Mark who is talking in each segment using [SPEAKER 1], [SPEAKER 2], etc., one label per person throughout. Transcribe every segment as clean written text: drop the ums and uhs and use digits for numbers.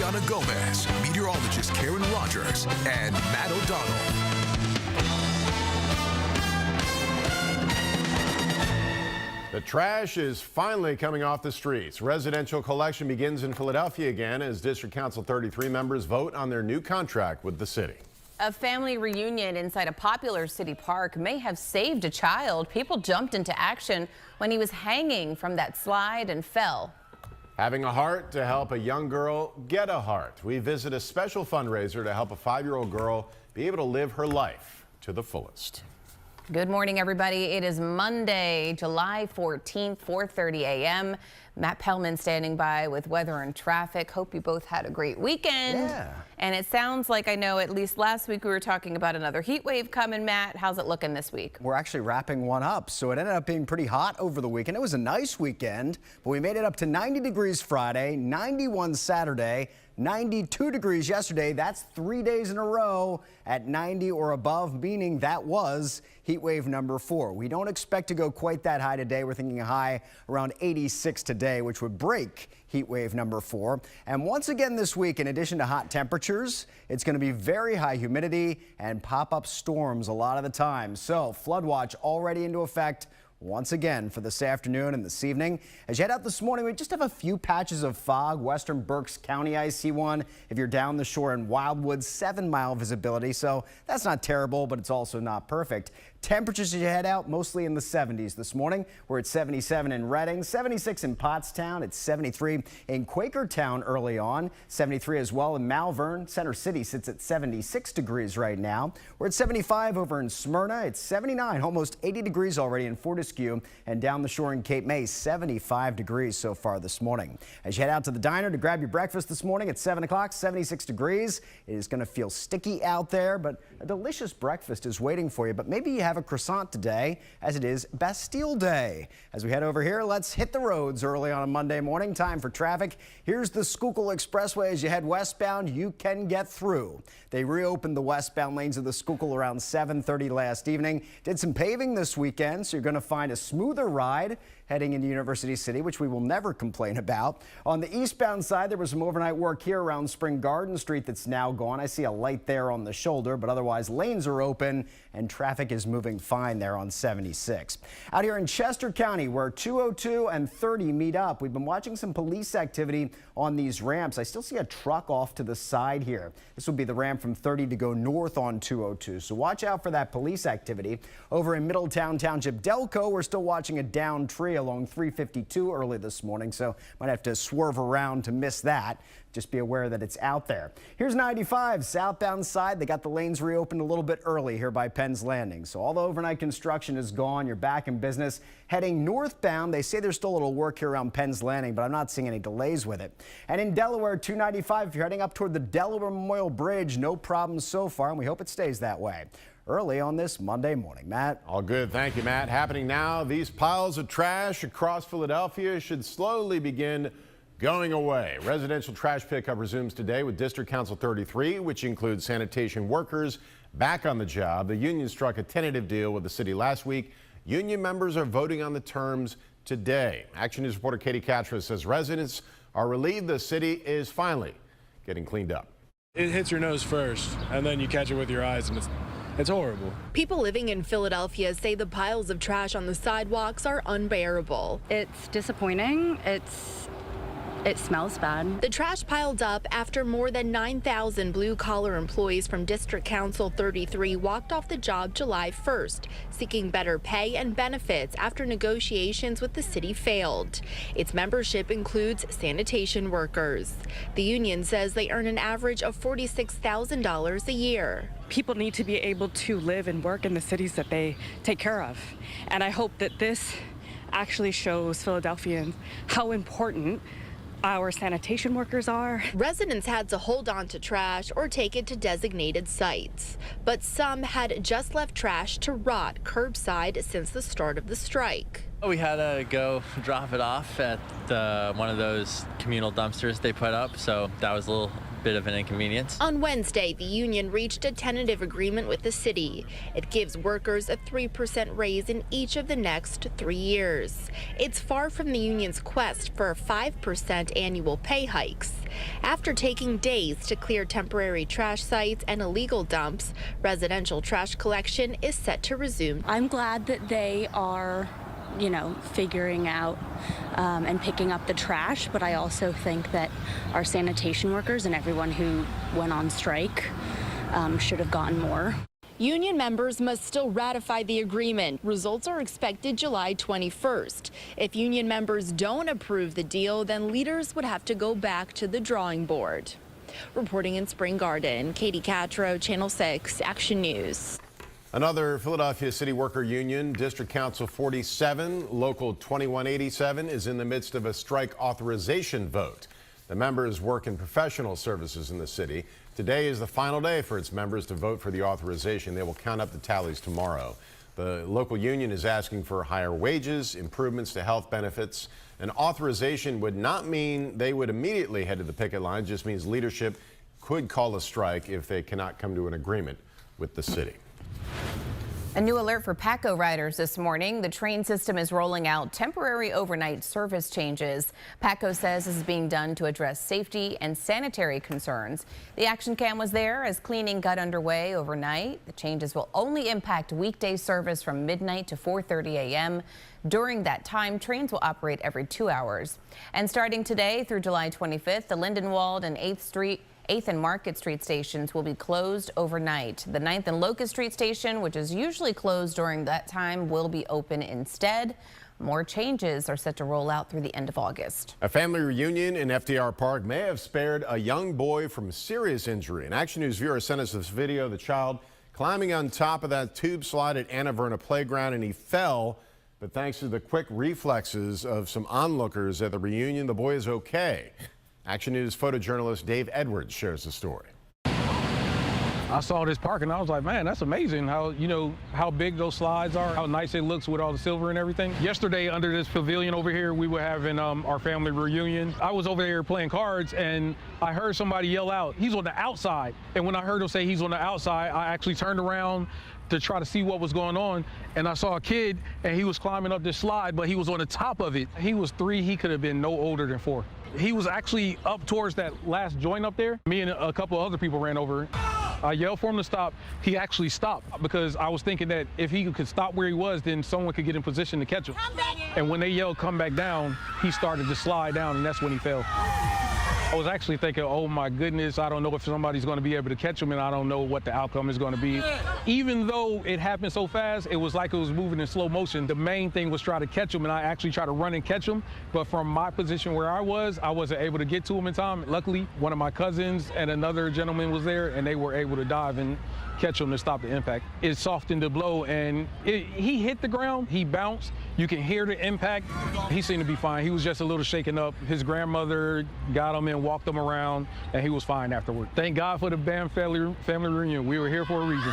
[SPEAKER 1] Gianna Gomez, meteorologist Karen Rogers, and Matt O'Donnell.
[SPEAKER 2] The trash is finally coming off the streets. Residential collection begins in Philadelphia again as District Council 33 members vote on their new contract with the city.
[SPEAKER 3] A family reunion inside a popular city park may have saved a child. People jumped into action when he was hanging from that slide and fell.
[SPEAKER 2] Having a heart to help a young girl get a heart. We visit a special fundraiser to help a 5-year-old girl be able to live her life to the fullest.
[SPEAKER 3] Good morning, everybody. It is Monday, July 14th, 4:30 a.m. Matt Pellman standing by with weather and traffic. Hope you both had a great weekend.
[SPEAKER 4] Yeah.
[SPEAKER 3] And it sounds like, I know at least last week we were talking about another heat wave coming. Matt, how's it looking this week?
[SPEAKER 4] We're actually wrapping one up, so it ended up being pretty hot over the weekend. It was a nice weekend, but we made it up to 90 degrees Friday, 91 Saturday, 92 degrees yesterday. That's 3 days in a row at 90 or above, meaning that was heat wave number 4. We don't expect to go quite that high today. We're thinking a high around 86 today, which would break heat wave number 4. And once again this week, in addition to hot temperatures, it's going to be very high humidity and pop-up storms a lot of the time. So flood watch already into effect once again for this afternoon and this evening. As you head out this morning, we just have a few patches of fog. Western Berks County, I see one. If you're down the shore in Wildwood, 7-mile visibility. So that's not terrible, but it's also not perfect. Temperatures as you head out, mostly in the 70s this morning. We're at 77 in Reading, 76 in Pottstown. It's 73 in Quakertown early on, 73 as well in Malvern. Center City sits at 76 degrees right now. We're at 75 over in Smyrna. It's 79, almost 80 degrees already in Fortescue, and down the shore in Cape May, 75 degrees so far this morning. As you head out to the diner to grab your breakfast this morning at 7 o'clock, 76 degrees. It is going to feel sticky out there, but a delicious breakfast is waiting for you. But maybe you have a croissant today, as it is Bastille Day. As we head over here, let's hit the roads early on a Monday morning. Time for traffic. Here's the Schuylkill Expressway. As you head westbound, you can get through. They reopened the westbound lanes of the Schuylkill around 7:30 last evening. Did some paving this weekend, so you're going to find a smoother ride heading into University City, which we will never complain about. On the eastbound side, there was some overnight work here around Spring Garden Street that's now gone. I see a light there on the shoulder, but otherwise lanes are open and traffic is moving fine there on 76. Out here in Chester County, where 202 and 30 meet up, we've been watching some police activity on these ramps. I still see a truck off to the side here. This will be the ramp from 30 to go north on 202. So watch out for that police activity. Over in Middletown Township, Delco, we're still watching a downed tree along 352 early this morning, so might have to swerve around to miss that. Just be aware that it's out there. Here's 95 southbound side. They got the lanes reopened a little bit early here by Penn's Landing. So all the overnight construction is gone. You're back in business. Heading northbound, they say there's still a little work here around Penn's Landing, but I'm not seeing any delays with it. And in Delaware, 295, if you're heading up toward the Delaware Memorial Bridge, no problems so far, and we hope it stays that way. Early on this Monday morning. Matt?
[SPEAKER 2] All good. Thank you, Matt. Happening now, these piles of trash across Philadelphia should slowly begin going away. Residential trash pickup resumes today with District Council 33, which includes sanitation workers back on the job. The union struck a tentative deal with the city last week. Union members are voting on the terms today. Action News reporter Katie Catra says residents are relieved the city is finally getting cleaned up.
[SPEAKER 5] It hits your nose first, and then you catch it with your eyes, and it's horrible.
[SPEAKER 6] People living in Philadelphia say the piles of trash on the sidewalks are unbearable.
[SPEAKER 7] It's disappointing. It smells bad.
[SPEAKER 6] The trash piled up after more than 9,000 blue-collar employees from District Council 33 walked off the job July 1st, seeking better pay and benefits after negotiations with the city failed. Its membership includes sanitation workers. The union says they earn an average of $46,000 a year.
[SPEAKER 7] People need to be able to live and work in the cities that they take care of. And I hope that this actually shows Philadelphians how important our sanitation workers are.
[SPEAKER 6] Residents had to hold on to trash or take it to designated sites, but some had just left trash to rot curbside since the start of the strike.
[SPEAKER 8] We had to go drop it off at one of those communal dumpsters they put up, so that was a little bit of an inconvenience.
[SPEAKER 6] On Wednesday, the union reached a tentative agreement with the city. It gives workers a 3% raise in each of the next 3 years. It's far from the union's quest for 5% annual pay hikes. After taking days to clear temporary trash sites and illegal dumps, residential trash collection is set to resume.
[SPEAKER 9] I'm glad that they are, figuring out and picking up the trash, but I also think that our sanitation workers and everyone who went on strike should have gotten more.
[SPEAKER 6] Union members must still ratify the agreement. Results are expected July 21st. If union members don't approve the deal, then leaders would have to go back to the drawing board. Reporting in Spring Garden, Katie Catro, Channel 6, Action News.
[SPEAKER 2] Another Philadelphia City Worker Union, District Council 47, Local 2187, is in the midst of a strike authorization vote. The members work in professional services in the city. Today is the final day for its members to vote for the authorization. They will count up the tallies tomorrow. The local union is asking for higher wages, improvements to health benefits. An authorization would not mean they would immediately head to the picket line, just means leadership could call a strike if they cannot come to an agreement with the city.
[SPEAKER 3] A new alert for PATCO riders this morning. The train system is rolling out temporary overnight service changes. PATCO says this is being done to address safety and sanitary concerns. The action cam was there as cleaning got underway overnight. The changes will only impact weekday service from midnight to 4:30 a.m. During that time, trains will operate every 2 hours. And starting today through July 25th, the Lindenwold and 8th and Market Street stations will be closed overnight. The 9th and Locust Street station, which is usually closed during that time, will be open instead. More changes are set to roll out through the end of August.
[SPEAKER 2] A family reunion in FDR Park may have spared a young boy from serious injury. An Action News viewer sent us this video of the child climbing on top of that tube slide at Anna Verna Playground, and he fell. But thanks to the quick reflexes of some onlookers at the reunion, the boy is okay. Action News photojournalist Dave Edwards shares the story.
[SPEAKER 10] I saw this park and I was like, man, that's amazing how big those slides are, how nice it looks with all the silver and everything. Yesterday under this pavilion over here, we were having our family reunion. I was over there playing cards and I heard somebody yell out, he's on the outside. And when I heard him say he's on the outside, I actually turned around to try to see what was going on, and I saw a kid and he was climbing up this slide, but he was on the top of it. He was 3, he could have been no older than 4. He was actually up towards that last joint up there. Me and a couple of other people ran over. I yelled for him to stop. He actually stopped because I was thinking that if he could stop where he was, then someone could get in position to catch him. And when they yelled, come back down, he started to slide down, and that's when he fell. I was actually thinking, oh my goodness, I don't know if somebody's going to be able to catch him, and I don't know what the outcome is going to be. Even though it happened so fast, it was like it was moving in slow motion. The main thing was try to catch him, and I actually tried to run and catch him. But from my position where I wasn't able to get to him in time. Luckily, one of my cousins and another gentleman was there, and they were able to dive and catch him to stop the impact. It softened the blow, and he hit the ground, he bounced. You can hear the impact. He seemed to be fine. He was just a little shaken up. His grandmother got him and walked him around, and he was fine afterward. Thank God for the band family reunion. We were here for a reason.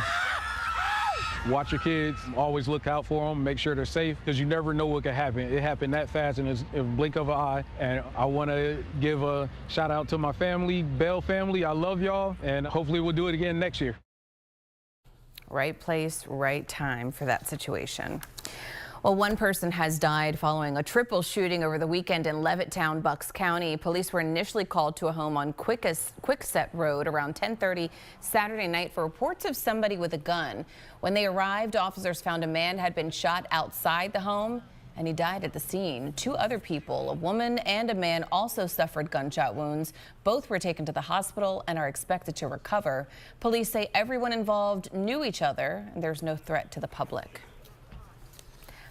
[SPEAKER 10] Watch your kids, always look out for them, make sure they're safe, because you never know what could happen. It happened that fast in a blink of an eye, and I want to give a shout out to my family, Bell family. I love y'all, and hopefully we'll do it again next year.
[SPEAKER 3] Right place, right time for that situation. Well, one person has died following a triple shooting over the weekend in Levittown, Bucks County. Police were initially called to a home on Kwikset Road around 10:30 Saturday night for reports of somebody with a gun. When they arrived, officers found a man had been shot outside the home, and he died at the scene. 2 other people, a woman and a man, also suffered gunshot wounds. Both were taken to the hospital and are expected to recover. Police say everyone involved knew each other, and there's no threat to the public.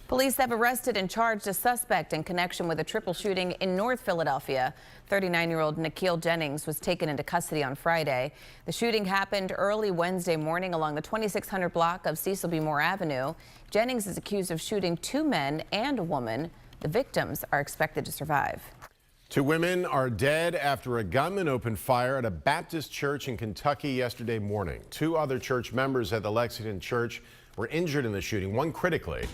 [SPEAKER 3] Police have arrested and charged a suspect in connection with a triple shooting in North Philadelphia. 39-year-old Nikhil Jennings was taken into custody on Friday. The shooting happened early Wednesday morning along the 2600 block of Cecil B. Moore Avenue. Jennings is accused of shooting 2 men and a woman. The victims are expected to survive.
[SPEAKER 2] 2 women are dead after a gunman opened fire at a Baptist church in Kentucky yesterday morning. 2 other church members at the Lexington church were injured in the shooting, one critically.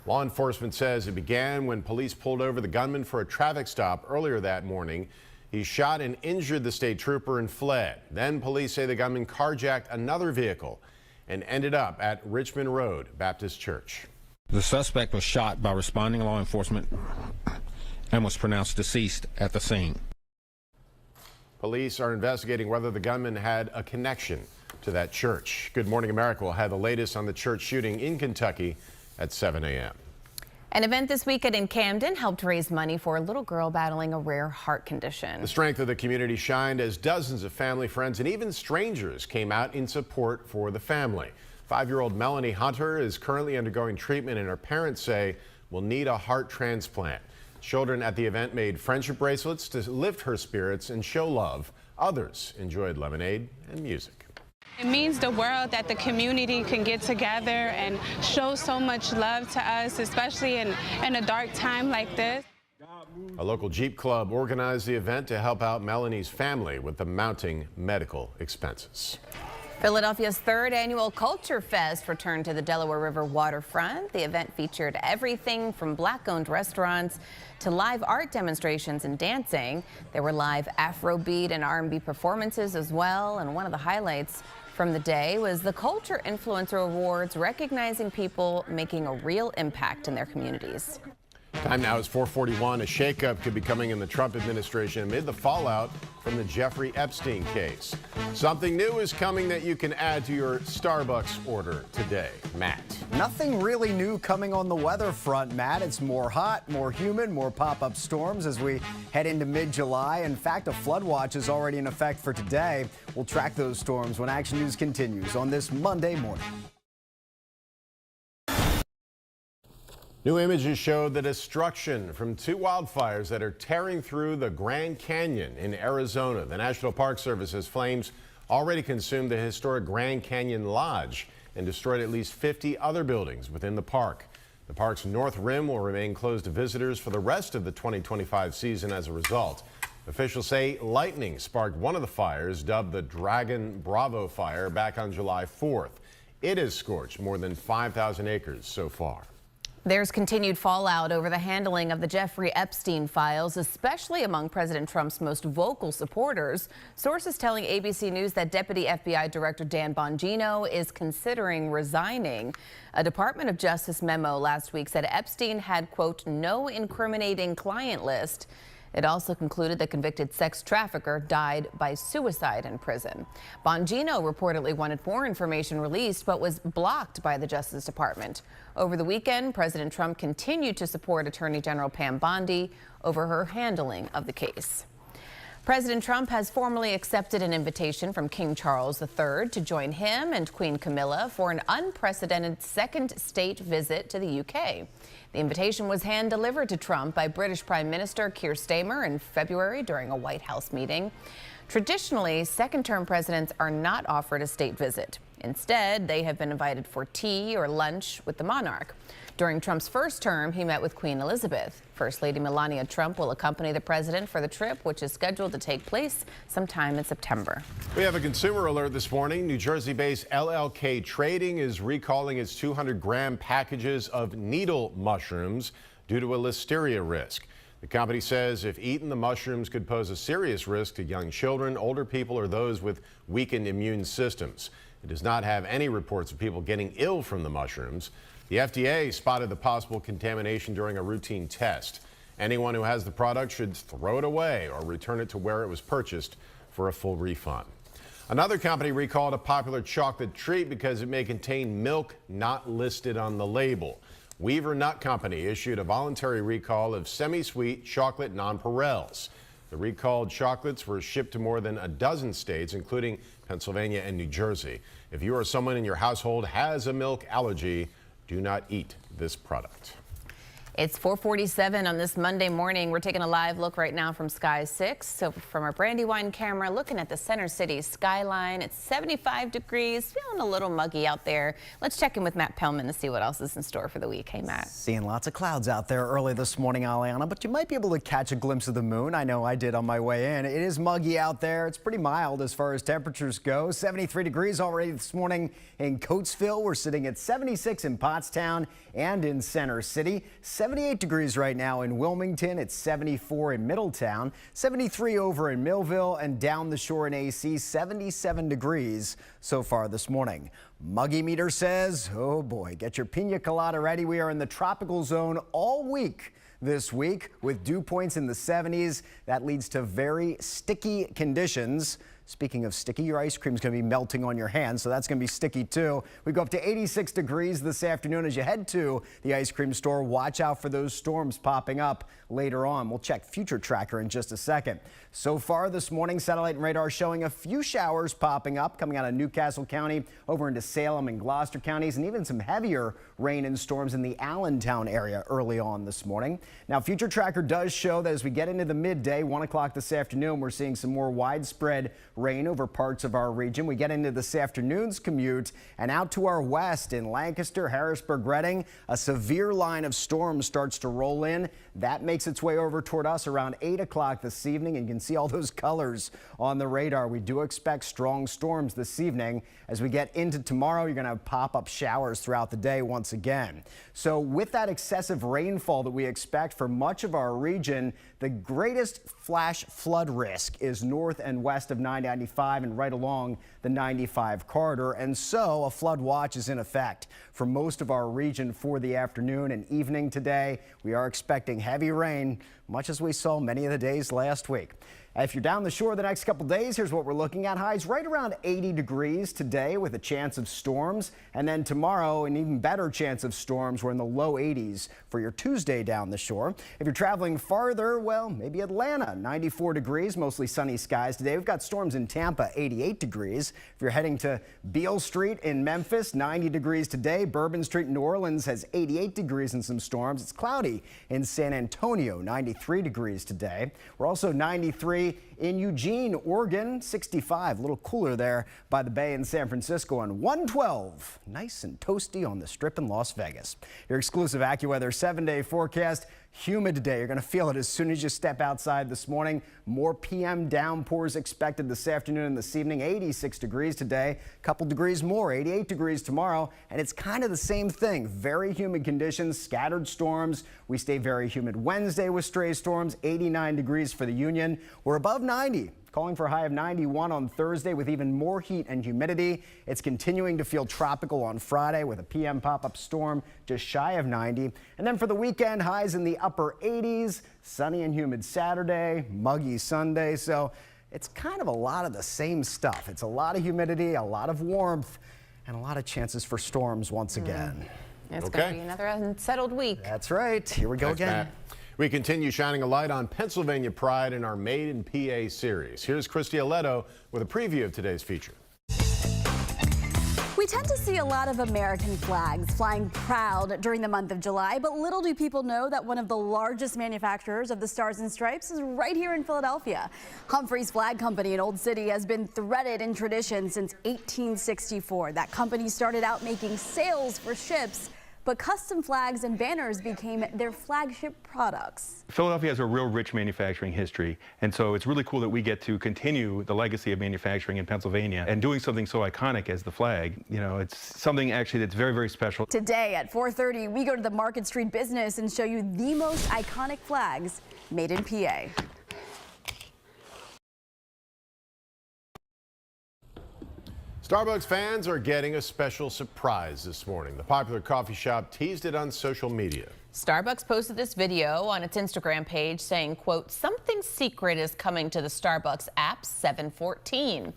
[SPEAKER 2] Law enforcement says it began when police pulled over the gunman for a traffic stop earlier that morning. He shot and injured the state trooper and fled. Then police say the gunman carjacked another vehicle and ended up at Richmond Road Baptist Church.
[SPEAKER 8] The suspect was shot by responding law enforcement and was pronounced deceased at the scene.
[SPEAKER 2] Police are investigating whether the gunman had a connection to that church. Good Morning America will have the latest on the church shooting in Kentucky at 7 a.m.
[SPEAKER 3] An event this weekend in Camden helped raise money for a little girl battling a rare heart condition.
[SPEAKER 2] The strength of the community shined as dozens of family, friends, and even strangers came out in support for the family. 5-year-old Melanie Hunter is currently undergoing treatment, and her parents say will need a heart transplant. Children at the event made friendship bracelets to lift her spirits and show love. Others enjoyed lemonade and music.
[SPEAKER 11] It means the world that the community can get together and show so much love to us, especially in a dark time like this.
[SPEAKER 2] A local Jeep club organized the event to help out Melanie's family with the mounting medical expenses.
[SPEAKER 3] Philadelphia's third annual Culture Fest returned to the Delaware River waterfront. The event featured everything from Black-owned restaurants to live art demonstrations and dancing. There were live Afrobeat and R&B performances as well, and one of the highlights from the day was the Culture Influencer Awards, recognizing people making a real impact in their communities.
[SPEAKER 2] Time now is 4:41. A shakeup could be coming in the Trump administration amid the fallout from the Jeffrey Epstein case. Something new is coming that you can add to your Starbucks order today. Matt.
[SPEAKER 4] Nothing really new coming on the weather front, Matt. It's more hot, more humid, more pop-up storms as we head into mid-July. In fact, a flood watch is already in effect for today. We'll track those storms when Action News continues on this Monday morning.
[SPEAKER 2] New images show the destruction from 2 wildfires that are tearing through the Grand Canyon in Arizona. The National Park Service says flames already consumed the historic Grand Canyon Lodge and destroyed at least 50 other buildings within the park. The park's north rim will remain closed to visitors for the rest of the 2025 season as a result. Officials say lightning sparked one of the fires, dubbed the Dragon Bravo fire, back on July 4th. It has scorched more than 5,000 acres so far.
[SPEAKER 3] There's continued fallout over the handling of the Jeffrey Epstein files, especially among President Trump's most vocal supporters. Sources telling ABC News that Deputy FBI Director Dan Bongino is considering resigning. A Department of Justice memo last week said Epstein had, quote, no incriminating client list. It also concluded the convicted sex trafficker died by suicide in prison. Bongino reportedly wanted more information released, but was blocked by the Justice Department. Over the weekend, President Trump continued to support Attorney General Pam Bondi over her handling of the case. President Trump has formally accepted an invitation from King Charles III to join him and Queen Camilla for an unprecedented second state visit to the UK. The invitation was hand-delivered to Trump by British Prime Minister Keir Starmer in February during a White House meeting. Traditionally, second-term presidents are not offered a state visit. Instead, they have been invited for tea or lunch with the monarch. During Trump's first term, he met with Queen Elizabeth. First Lady Melania Trump will accompany the president for the trip, which is scheduled to take place sometime in September.
[SPEAKER 2] We have a consumer alert this morning. New Jersey-based LLK Trading is recalling its 200-gram packages of needle mushrooms due to a listeria risk. The company says if eaten, the mushrooms could pose a serious risk to young children, older people, or those with weakened immune systems. It does not have any reports of people getting ill from the mushrooms. The FDA spotted the possible contamination during a routine test. Anyone who has the product should throw it away or return it to where it was purchased for a full refund. Another company recalled a popular chocolate treat because it may contain milk not listed on the label. Weaver Nut Company issued a voluntary recall of semi-sweet chocolate nonpareils. The recalled chocolates were shipped to more than a dozen states, including Pennsylvania and New Jersey. If you or someone in your household has a milk allergy, do not eat this product.
[SPEAKER 3] It's 4:47 on this Monday morning. We're taking a live look right now from Sky 6. So from our Brandywine camera, looking at the Center City skyline. It's 75 degrees, feeling a little muggy out there. Let's check in with Matt Pellman to see what else is in store for the week. Hey, Matt.
[SPEAKER 4] Seeing lots of clouds out there early this morning, Aliana, but you might be able to catch a glimpse of the moon. I know I did on my way in. It is muggy out there. It's pretty mild as far as temperatures go. 73 degrees already this morning in Coatesville. We're sitting at 76 in Pottstown and in Center City. 78 degrees right now in Wilmington. It's 74 in Middletown, 73 over in Millville, and down the shore in AC, 77 degrees so far this morning. Muggy Meter says, oh boy, get your pina colada ready. We are in the tropical zone all week this week with dew points in the 70s. That leads to very sticky conditions. Speaking of sticky, your ice cream is going to be melting on your hands, so that's going to be sticky too. We go up to 86 degrees this afternoon as you head to the ice cream store. Watch out for those storms popping up later on. We'll check Future Tracker in just a second. So far this morning, satellite and radar showing a few showers popping up coming out of Newcastle County over into Salem and Gloucester counties, and even some heavier rain and storms in the Allentown area early on this morning. Now, Future Tracker does show that as we get into the midday, 1 o'clock this afternoon, we're seeing some more widespread rain over parts of our region. We get into this afternoon's commute and out to our west in Lancaster, Harrisburg, Reading, a severe line of storms starts to roll in. That makes its way over toward us around 8 o'clock this evening, and you can see all those colors on the radar. We do expect strong storms this evening. As we get into tomorrow, you're going to have pop-up showers throughout the day once again. So with that excessive rainfall that we expect for much of our region, the greatest flash flood risk is north and west of 995 and right along the 95 corridor. And so a flood watch is in effect for most of our region for the afternoon and evening today. We are expecting heavy rain, much as we saw many of the days last week. If you're down the shore the next couple days, here's what we're looking at. Highs right around 80 degrees today with a chance of storms. And then tomorrow, an even better chance of storms. We're in the low 80s for your Tuesday down the shore. If you're traveling farther, well, maybe Atlanta, 94 degrees, mostly sunny skies today. We've got storms in Tampa, 88 degrees. If you're heading to Beale Street in Memphis, 90 degrees today. Bourbon Street in New Orleans has 88 degrees and some storms. It's cloudy in San Antonio, 93 degrees today. We're also 93 in Eugene, Oregon, 65, a little cooler there by the bay in San Francisco, and 112, nice and toasty on the Strip in Las Vegas. Your exclusive AccuWeather 7-day forecast. Humid today. You're going to feel it as soon as you step outside this morning. More PM downpours expected this afternoon and this evening. 86 degrees today, a couple degrees more, 88 degrees tomorrow. And it's kind of the same thing. Very humid conditions, scattered storms. We stay very humid Wednesday with stray storms, 89 degrees for the Union. We're above 90. Calling for a high of 91 on Thursday with even more heat and humidity. It's continuing to feel tropical on Friday with a PM pop-up storm just shy of 90. And then for the weekend, highs in the upper 80s, sunny and humid Saturday, muggy Sunday. So it's kind of a lot of the same stuff. It's a lot of humidity, a lot of warmth, and a lot of chances for storms once again.
[SPEAKER 3] It's going to be another unsettled week.
[SPEAKER 4] That's right. Here we go again.
[SPEAKER 2] Matt. We continue shining a light on Pennsylvania pride in our Made in PA series. Here's Christy Aletto with a preview of today's feature.
[SPEAKER 12] We tend to see a lot of American flags flying proud during the month of July, but little do people know that one of the largest manufacturers of the Stars and Stripes is right here in Philadelphia. Humphrey's Flag Company in Old City has been threaded in tradition since 1864. That company started out making sails for ships, but custom flags and banners became their flagship products.
[SPEAKER 13] Philadelphia has a real rich manufacturing history, and so it's really cool that we get to continue the legacy of manufacturing in Pennsylvania and doing something so iconic as the flag. You know, it's something actually that's very, very special.
[SPEAKER 12] Today at 4:30, we go to the Market Street Business and show you the most iconic flags made in PA.
[SPEAKER 2] Starbucks fans are getting a special surprise this morning. The popular coffee shop teased it on social media.
[SPEAKER 3] Starbucks posted this video on its Instagram page saying, quote, "Something secret is coming to the Starbucks app 7/14.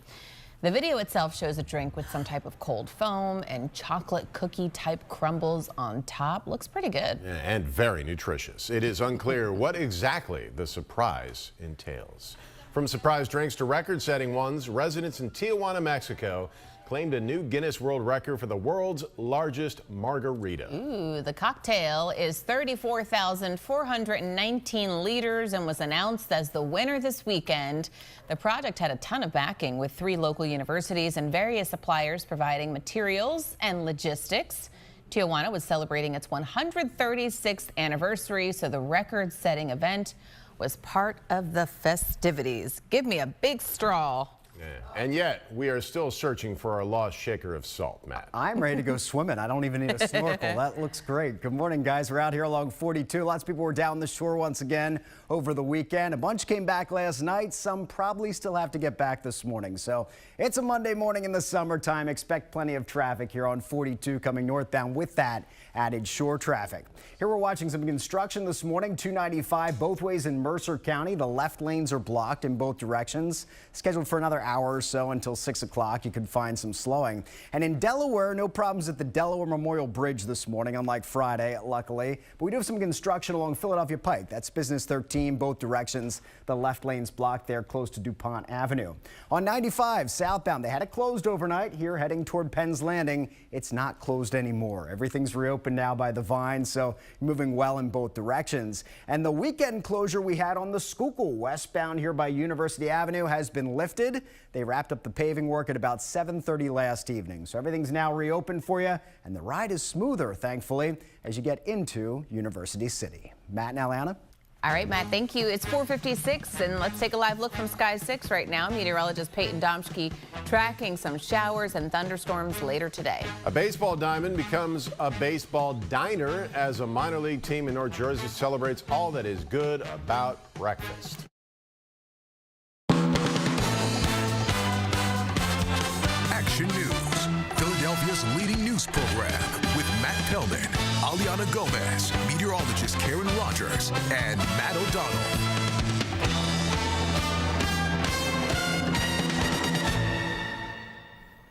[SPEAKER 3] The video itself shows a drink with some type of cold foam and chocolate cookie type crumbles on top. Looks pretty good.
[SPEAKER 2] Yeah, and very nutritious. It is unclear what exactly the surprise entails. From surprise drinks to record-setting ones, residents in Tijuana, Mexico claimed a new Guinness World Record for the world's largest margarita.
[SPEAKER 3] Ooh, the cocktail is 34,419 liters and was announced as the winner this weekend. The project had a ton of backing with 3 local universities and various suppliers providing materials and logistics. Tijuana was celebrating its 136th anniversary, so the record-setting event was part of the festivities. Give me a big straw.
[SPEAKER 2] And yet, we are still searching for our lost shaker of salt, Matt.
[SPEAKER 4] I'm ready to go swimming. I don't even need a snorkel. That looks great. Good morning, guys. We're out here along 42. Lots of people were down the shore once again over the weekend. A bunch came back last night. Some probably still have to get back this morning. So it's a Monday morning in the summertime. Expect plenty of traffic here on 42 coming northbound with that added shore traffic. Here we're watching some construction this morning. 295 both ways in Mercer County. The left lanes are blocked in both directions. Scheduled for another hour or so until 6 o'clock. You could find some slowing. And in Delaware, no problems at the Delaware Memorial Bridge this morning, unlike Friday, luckily. But we do have some construction along Philadelphia Pike. That's Business 13, both directions. The left lane's blocked there close to DuPont Avenue. On 95 southbound, they had it closed overnight. Here heading toward Penn's Landing, it's not closed anymore. Everything's reopened now by the Vine, so moving well in both directions. And the weekend closure we had on the Schuylkill westbound here by University Avenue has been lifted. They wrapped up the paving work at about 7:30 last evening. So everything's now reopened for you, and the ride is smoother, thankfully, as you get into University City. Matt and Atlanta.
[SPEAKER 3] All right, Matt, thank you. It's 4:56, and let's take a live look from Sky 6 right now. Meteorologist Peyton Domschke tracking some showers and thunderstorms later today.
[SPEAKER 2] A baseball diamond becomes a baseball diner as a minor league team in North Jersey celebrates all that is good about breakfast.
[SPEAKER 1] Action News, Philadelphia's leading news program with Matt Pellman, Aliana Gomez, meteorologist Karen Rogers, and Matt O'Donnell.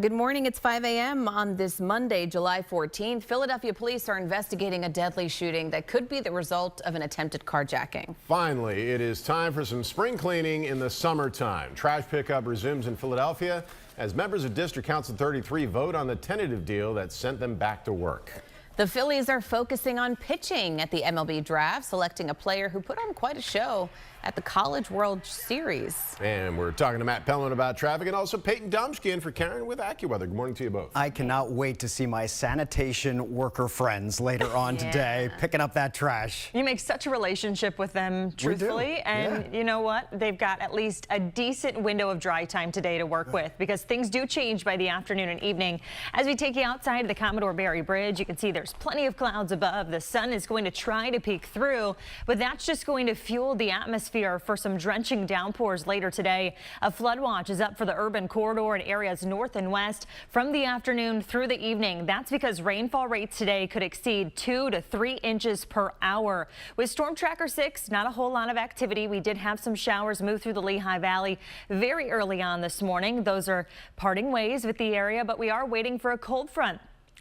[SPEAKER 3] Good morning. It's 5 a.m. on this Monday, July 14th. Philadelphia police are investigating a deadly shooting that could be the result of an attempted carjacking.
[SPEAKER 2] Finally, it is time for some spring cleaning in the summertime. Trash pickup resumes in Philadelphia as members of District Council 33 vote on the tentative deal that sent them back to work.
[SPEAKER 3] The Phillies are focusing on pitching at the MLB draft, selecting a player who put on quite a show at the College World Series.
[SPEAKER 2] And we're talking to Matt Pellman about traffic and also Peyton Domschke in for Karen with AccuWeather. Good morning to you both.
[SPEAKER 4] I cannot wait to see my sanitation worker friends later on today picking up that trash.
[SPEAKER 14] You make such a relationship with them, truthfully. And you know what? They've got at least a decent window of dry time today to work with because things do change by the afternoon and evening. As we take you outside the Commodore Barry Bridge, you can see there's plenty of clouds above. The sun is going to try to peek through, but that's just going to fuel the atmosphere for some drenching downpours later today. A flood watch is up for the urban corridor in areas north and west from the afternoon through the evening. That's because rainfall rates today could exceed 2 to 3 inches per hour. With Storm Tracker 6, not a whole lot of activity. We did have some showers move through the Lehigh Valley very early on this morning. Those are parting ways with the area, but we are waiting for a cold front.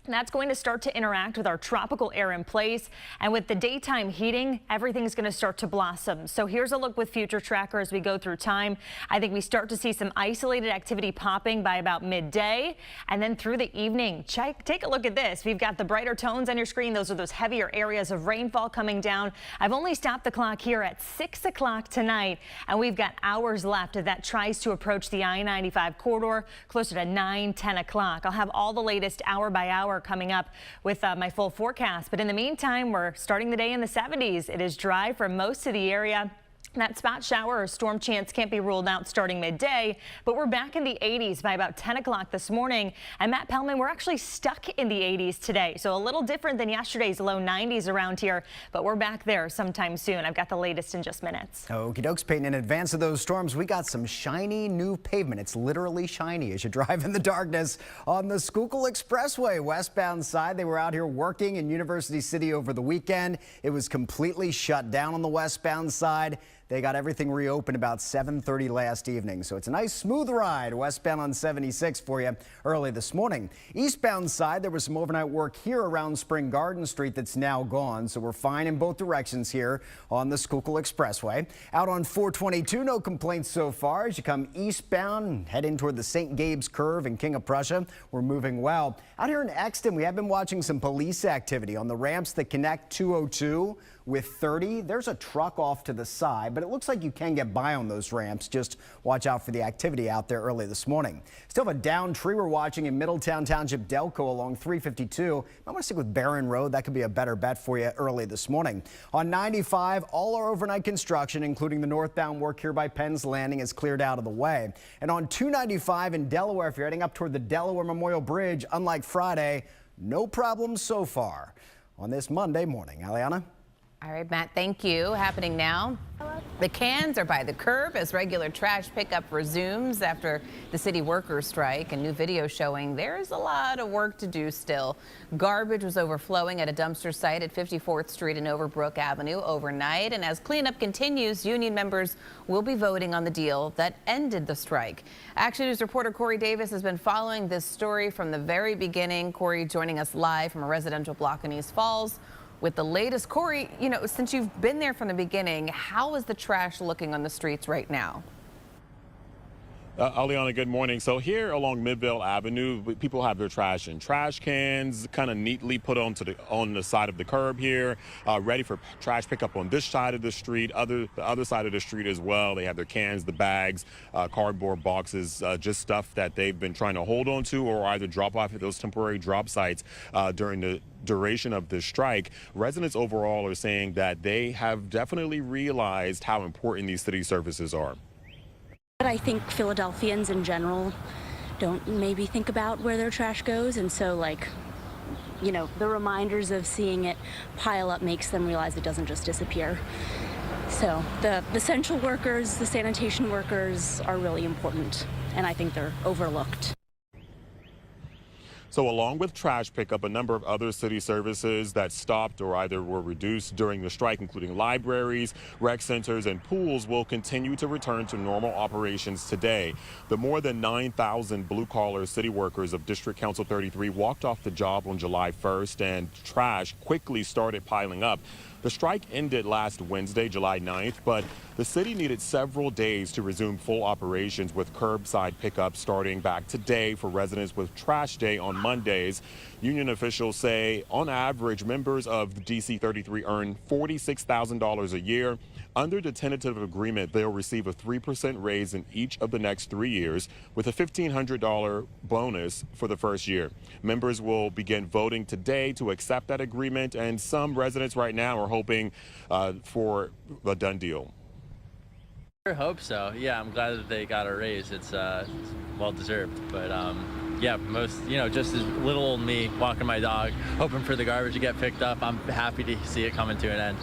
[SPEAKER 14] That's going to start to interact with our tropical air in place, and with the daytime heating, everything's going to start to blossom. So here's a look with Future Tracker as we go through time. I think we start to see some isolated activity popping by about midday, and then through the evening. Take a look at this. We've got the brighter tones on your screen. Those are those heavier areas of rainfall coming down. I've only stopped the clock here at 6 o'clock tonight, and we've got hours left as that tries to approach the I-95 corridor closer to 9, 10 o'clock. I'll have all the latest hour by hour coming up with my full forecast. But in the meantime, we're starting the day in the 70s. It is dry for most of the area. That spot shower or storm chance can't be ruled out starting midday, but we're back in the 80s by about 10 o'clock this morning. And Matt Pellman, we're actually stuck in the 80s today, so a little different than yesterday's low 90s around here, but we're back there sometime soon. I've got the latest in just minutes.
[SPEAKER 4] Okie dokes, Peyton. In advance of those storms, we got some shiny new pavement. It's literally shiny as you drive in the darkness on the Schuylkill Expressway westbound side. They were out here working in University City over the weekend. It was completely shut down on the westbound side. They got everything reopened about 7:30 last evening. So it's a nice smooth ride westbound on 76 for you early this morning. Eastbound side, there was some overnight work here around Spring Garden Street that's now gone. So we're fine in both directions here on the Schuylkill Expressway. Out on 422, no complaints so far. As you come eastbound and head in toward the St. Gabe's curve in King of Prussia, we're moving well. Out here in Exton, we have been watching some police activity on the ramps that connect 202 with 30. There's a truck off to the side, but but it looks like you can get by on those ramps. Just watch out for the activity out there early this morning. Still have a downed tree we're watching in Middletown Township, Delco along 352. I want to stick with Barron Road. That could be a better bet for you early this morning. On 95, all our overnight construction, including the northbound work here by Penn's Landing, is cleared out of the way. And on 295 in Delaware, if you're heading up toward the Delaware Memorial Bridge, unlike Friday, no problems so far on this Monday morning. Aliana?
[SPEAKER 3] All right, Matt, thank you. Happening now. The cans are by the curb as regular trash pickup resumes after the city workers strike. A new video showing there's a lot of work to do still. Garbage was overflowing at a dumpster site at 54th Street and Overbrook Avenue overnight. And as cleanup continues, union members will be voting on the deal that ended the strike. Action News reporter Corey Davis has been following this story from the very beginning. Corey joining us live from a residential block in East Falls with the latest. Corey, you know, since you've been there from the beginning, how is the trash looking on the streets right now?
[SPEAKER 15] Aliana, good morning. So here along Midvale Avenue, people have their trash in trash cans, kind of neatly put on the side of the curb here, ready for trash pickup on this side of the street, the other side of the street as well. They have their cans, the bags, cardboard boxes, just stuff that they've been trying to hold on to or either drop off at those temporary drop sites during the duration of this strike. Residents overall are saying that they have definitely realized how important these city services are.
[SPEAKER 9] But I think Philadelphians in general don't maybe think about where their trash goes, and so, like, you know, the reminders of seeing it pile up makes them realize it doesn't just disappear. So the essential workers, the sanitation workers are really important, and I think they're overlooked.
[SPEAKER 15] So along with trash pickup, a number of other city services that stopped or either were reduced during the strike, including libraries, rec centers, and pools, will continue to return to normal operations today. The more than 9,000 blue-collar city workers of District Council 33 walked off the job on July 1st, and trash quickly started piling up. The strike ended last Wednesday, July 9th, but the city needed several days to resume full operations with curbside pickup starting back today for residents with trash day on Mondays. Union officials say on average, members of DC 33 earn $46,000 a year. Under the tentative agreement, they'll receive a 3% raise in each of the next 3 years with a $1,500 bonus for the first year. Members will begin voting today to accept that agreement, and some residents right now are hoping for a done deal.
[SPEAKER 16] I hope so. Yeah, I'm glad that they got a raise. It's well deserved. But yeah, just as little old me walking my dog, hoping for the garbage to get picked up. I'm happy to see it coming to an end.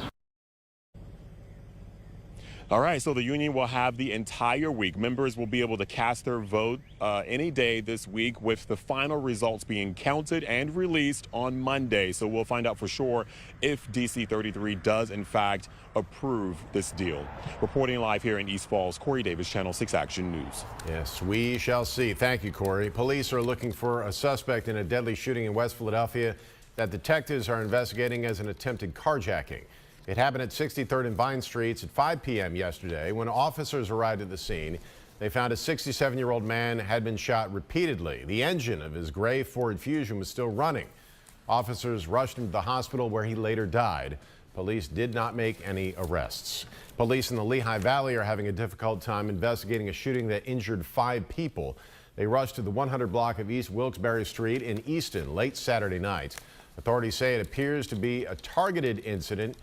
[SPEAKER 15] All right, so the union will have the entire week. Members will be able to cast their vote any day this week, with the final results being counted and released on Monday. So we'll find out for sure if DC 33 does, in fact, approve this deal. Reporting live here in East Falls, Corey Davis, Channel 6 Action News.
[SPEAKER 2] Yes, we shall see. Thank you, Corey. Police are looking for a suspect in a deadly shooting in West Philadelphia that detectives are investigating as an attempted carjacking. It happened at 63rd and Vine Streets at 5 p.m. yesterday. When officers arrived at the scene, they found a 67-year-old man had been shot repeatedly. The engine of his gray Ford Fusion was still running. Officers rushed him to the hospital where he later died. Police did not make any arrests. Police in the Lehigh Valley are having a difficult time investigating a shooting that injured 5 people. They rushed to the 100 block of East Wilkes-Barre Street in Easton late Saturday night. Authorities say it appears to be a targeted incident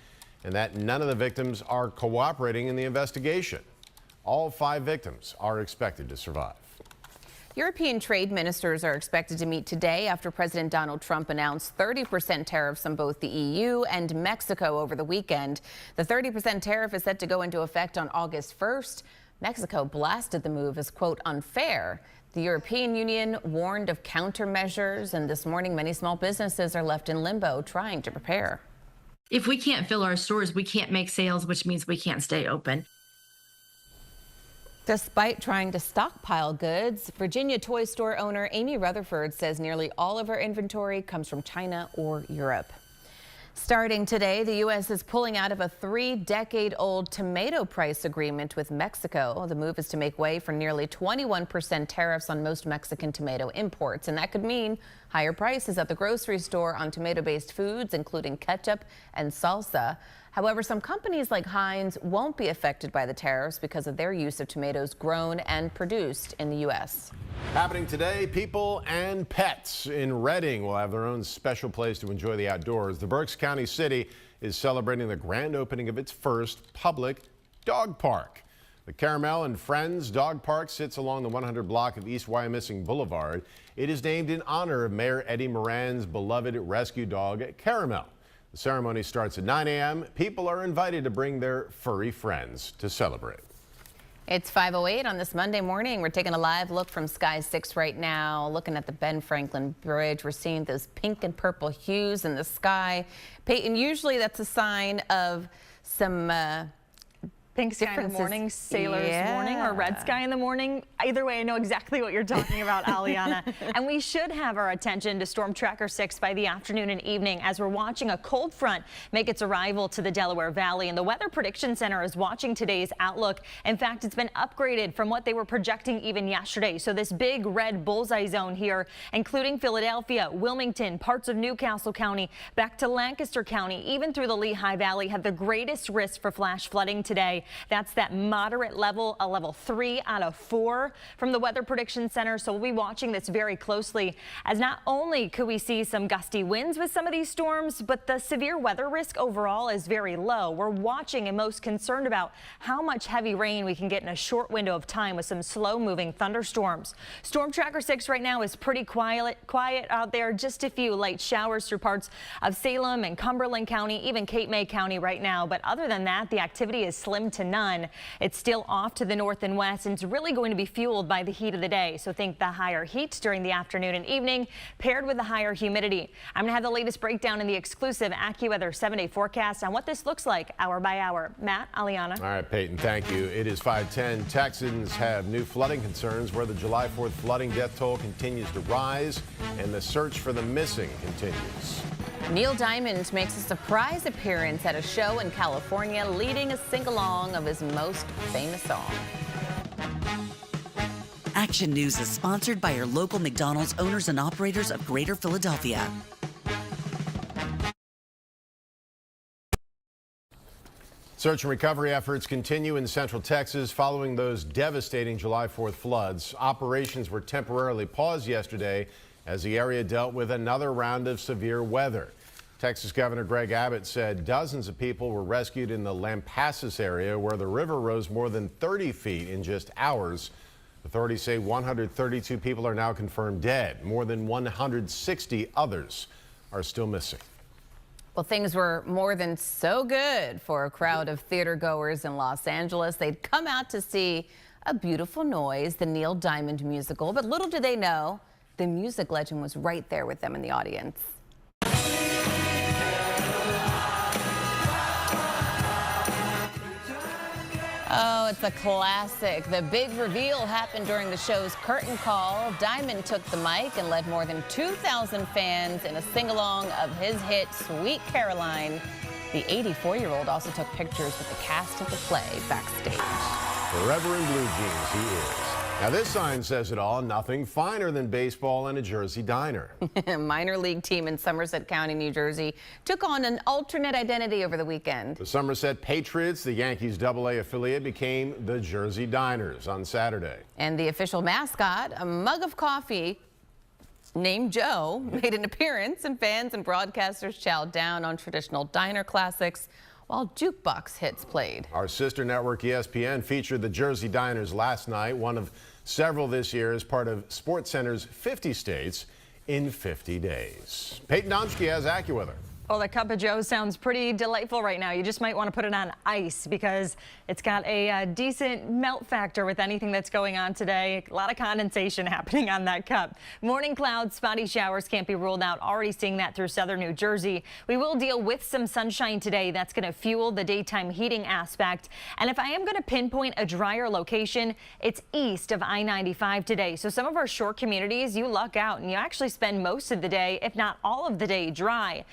[SPEAKER 2] and that none of the victims are cooperating in the investigation. All 5 victims are expected to survive.
[SPEAKER 3] European trade ministers are expected to meet today after President Donald Trump announced 30% tariffs on both the EU and Mexico over the weekend. The 30% tariff is set to go into effect on August 1st. Mexico blasted the move as, quote, unfair. The European Union warned of countermeasures, and this morning many small businesses are left in limbo trying to prepare.
[SPEAKER 17] If we can't fill our stores, we can't make sales, which means we can't stay open.
[SPEAKER 3] Despite trying to stockpile goods, Virginia toy store owner Amy Rutherford says nearly all of her inventory comes from China or Europe. Starting today, the U.S. is pulling out of a 3-decade-old tomato price agreement with Mexico. The move is to make way for nearly 21% tariffs on most Mexican tomato imports, and that could mean higher prices at the grocery store on tomato-based foods, including ketchup and salsa. However, some companies like Heinz won't be affected by the tariffs because of their use of tomatoes grown and produced in the U.S.
[SPEAKER 2] Happening today, people and pets in Reading will have their own special place to enjoy the outdoors. The Berks County City is celebrating the grand opening of its first public dog park. The Caramel and Friends Dog Park sits along the 100 block of East Wyomissing Boulevard. It is named in honor of Mayor Eddie Moran's beloved rescue dog, Caramel. The ceremony starts at 9 a.m. People are invited to bring their furry friends to celebrate.
[SPEAKER 3] It's 5:08 on this Monday morning. We're taking a live look from Sky 6 right now, looking at the Ben Franklin Bridge. We're seeing those pink and purple hues in the sky. Peyton, usually that's a sign of some
[SPEAKER 14] pink sky in the morning, sailor's morning, or red sky in the morning. Either way, I know exactly what you're talking about, Aliana. And we should have our attention to Storm Tracker 6 by the afternoon and evening as we're watching a cold front make its arrival to the Delaware Valley. And the Weather Prediction Center is watching today's outlook. In fact, it's been upgraded from what they were projecting even yesterday. So this big red bullseye zone here, including Philadelphia, Wilmington, parts of Newcastle County, back to Lancaster County, even through the Lehigh Valley, have the greatest risk for flash flooding today. That's that moderate level, a level 3 out of 4 from the Weather Prediction Center. So we'll be watching this very closely, as not only could we see some gusty winds with some of these storms, but the severe weather risk overall is very low. We're watching and most concerned about how much heavy rain we can get in a short window of time with some slow moving thunderstorms. Storm Tracker 6 right now is pretty quiet out there. Just a few light showers through parts of Salem and Cumberland County, even Cape May County right now. But other than that, the activity is slim to none. It's still off to the north and west, and it's really going to be fueled by the heat of the day. So think the higher heat during the afternoon and evening paired with the higher humidity. I'm going to have the latest breakdown in the exclusive AccuWeather 7-day forecast on what this looks like hour by hour. Matt, Aliana.
[SPEAKER 2] All right, Peyton, thank you. It is 5:10. Texans have new flooding concerns where the July 4th flooding death toll continues to rise and the search for the missing continues.
[SPEAKER 3] Neil Diamond makes a surprise appearance at a show in California, leading a sing-along of his most famous song.
[SPEAKER 18] Action News is sponsored by your local McDonald's owners and operators of Greater Philadelphia.
[SPEAKER 2] Search and recovery efforts continue in Central Texas following those devastating July 4th floods. Operations were temporarily paused yesterday as the area dealt with another round of severe weather. Texas Governor Greg Abbott said dozens of people were rescued in the Lampasas area where the river rose more than 30 feet in just hours. Authorities say 132 people are now confirmed dead. More than 160 others are still missing.
[SPEAKER 3] Well, things were more than so good for a crowd of theater goers in Los Angeles. They'd come out to see A Beautiful Noise, the Neil Diamond musical, but little did they know the music legend was right there with them in the audience. Oh, it's a classic. The big reveal happened during the show's curtain call. Diamond took the mic and led more than 2,000 fans in a sing-along of his hit, Sweet Caroline. The 84-year-old also took pictures with the cast of the play backstage.
[SPEAKER 2] Forever in blue jeans, he is. Now this sign says it all, nothing finer than baseball and a Jersey diner.
[SPEAKER 3] A minor league team in Somerset County, New Jersey, took on an alternate identity over the weekend.
[SPEAKER 2] The Somerset Patriots, the Yankees AA affiliate, became the Jersey Diners on Saturday.
[SPEAKER 3] And the official mascot, a mug of coffee named Joe, made an appearance, and fans and broadcasters chowed down on traditional diner classics while jukebox hits played.
[SPEAKER 2] Our sister network ESPN featured the Jersey Diners last night, one of several this year as part of SportsCenter's 50 States in 50 Days. Peyton Domschke has AccuWeather.
[SPEAKER 14] Well, the cup of Joe sounds pretty delightful right now. You just might want to put it on ice because it's got a decent melt factor with anything that's going on today. A lot of condensation happening on that cup. Morning clouds, spotty showers can't be ruled out. Already seeing that through southern New Jersey. We will deal with some sunshine today. That's going to fuel the daytime heating aspect. And if I am going to pinpoint a drier location, it's east of I-95 today. So some of our shore communities, you luck out and you actually spend most of the day, if not all of the day, dry.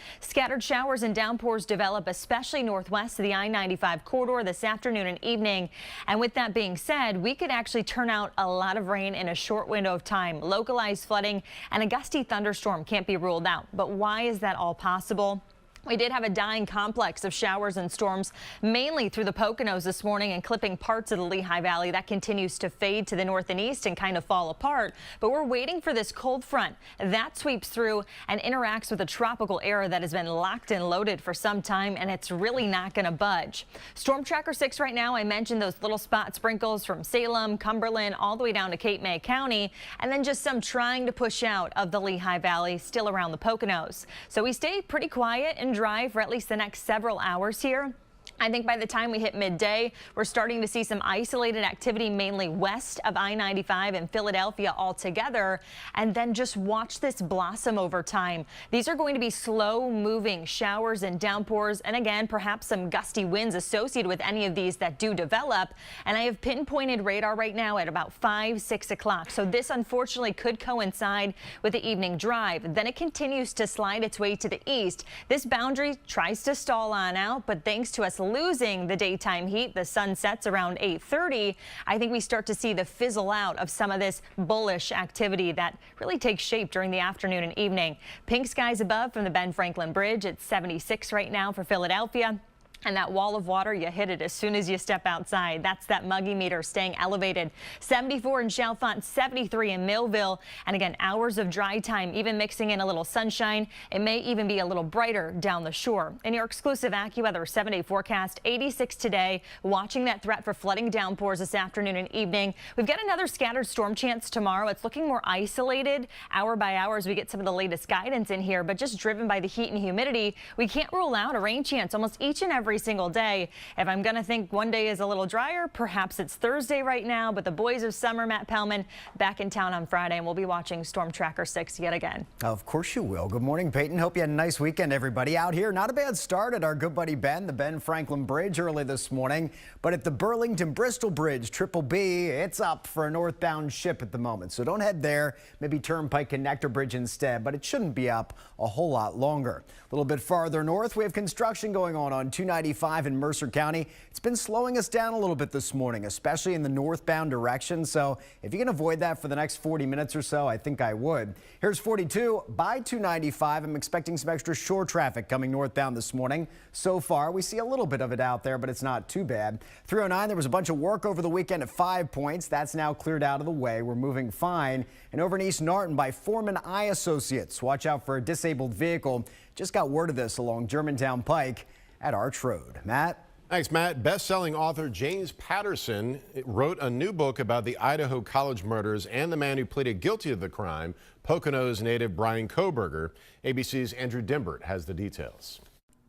[SPEAKER 14] Scattered showers and downpours develop, especially northwest of the I-95 corridor this afternoon and evening. And with that being said, we could actually turn out a lot of rain in a short window of time. Localized flooding and a gusty thunderstorm can't be ruled out. But why is that all possible? We did have a dying complex of showers and storms, mainly through the Poconos this morning and clipping parts of the Lehigh Valley. That continues to fade to the north and east and kind of fall apart. But we're waiting for this cold front that sweeps through and interacts with a tropical area that has been locked and loaded for some time, and it's really not going to budge. Storm Tracker 6 right now, I mentioned those little spot sprinkles from Salem, Cumberland, all the way down to Cape May County, and then just some trying to push out of the Lehigh Valley, still around the Poconos. So we stay pretty quiet and dry for at least the next several hours here. I think by the time we hit midday, we're starting to see some isolated activity, mainly west of I-95 and Philadelphia altogether. And then just watch this blossom over time. These are going to be slow moving showers and downpours. And again, perhaps some gusty winds associated with any of these that do develop. And I have pinpointed radar right now at about 5, 6 o'clock. So this unfortunately could coincide with the evening drive. Then it continues to slide its way to the east. This boundary tries to stall on out, but thanks to us losing the daytime heat, the sun sets around 8:30. I think we start to see the fizzle out of some of this bullish activity that really takes shape during the afternoon and evening. Pink skies above from the Ben Franklin Bridge. It's 76 right now for Philadelphia. And that wall of water, you hit it as soon as you step outside. That's that muggy meter staying elevated. 74 in Chalfont, 73 in Millville. And again, hours of dry time, even mixing in a little sunshine. It may even be a little brighter down the shore. In your exclusive AccuWeather 7-day forecast, 86 today. Watching that threat for flooding downpours this afternoon and evening. We've got another scattered storm chance tomorrow. It's looking more isolated hour by hour as we get some of the latest guidance in here, but just driven by the heat and humidity, we can't rule out a rain chance almost each and every single day. If I'm going to think one day is a little drier, perhaps it's Thursday right now, but the boys of summer, Matt Pellman, back in town on Friday, and we'll be watching Storm Tracker 6 yet again.
[SPEAKER 4] Of course you will. Good morning, Peyton. Hope you had a nice weekend, everybody. Out here, not a bad start at our good buddy Ben, the Ben Franklin Bridge early this morning, but at the Burlington-Bristol Bridge, Triple B, it's up for a northbound ship at the moment. So don't head there, maybe Turnpike Connector Bridge instead, but it shouldn't be up a whole lot longer. A little bit farther north, we have construction going on 295 in Mercer County. It's been slowing us down a little bit this morning, especially in the northbound direction. So if you can avoid that for the next 40 minutes or so, I think I would. Here's 42 by 295. I'm expecting some extra shore traffic coming northbound this morning. So far, we see a little bit of it out there, but it's not too bad. 309, there was a bunch of work over the weekend at 5 points. That's now cleared out of the way. We're moving fine. And over in East Norton by Foreman Eye Associates. Watch out for a disabled vehicle. Just got word of this along Germantown Pike at Arch Road. Matt?
[SPEAKER 2] Thanks, Matt. Best-selling author James Patterson wrote a new book about the Idaho college murders and the man who pleaded guilty of the crime, Poconos native Brian Kohberger. ABC's Andrew Dimbert has the details.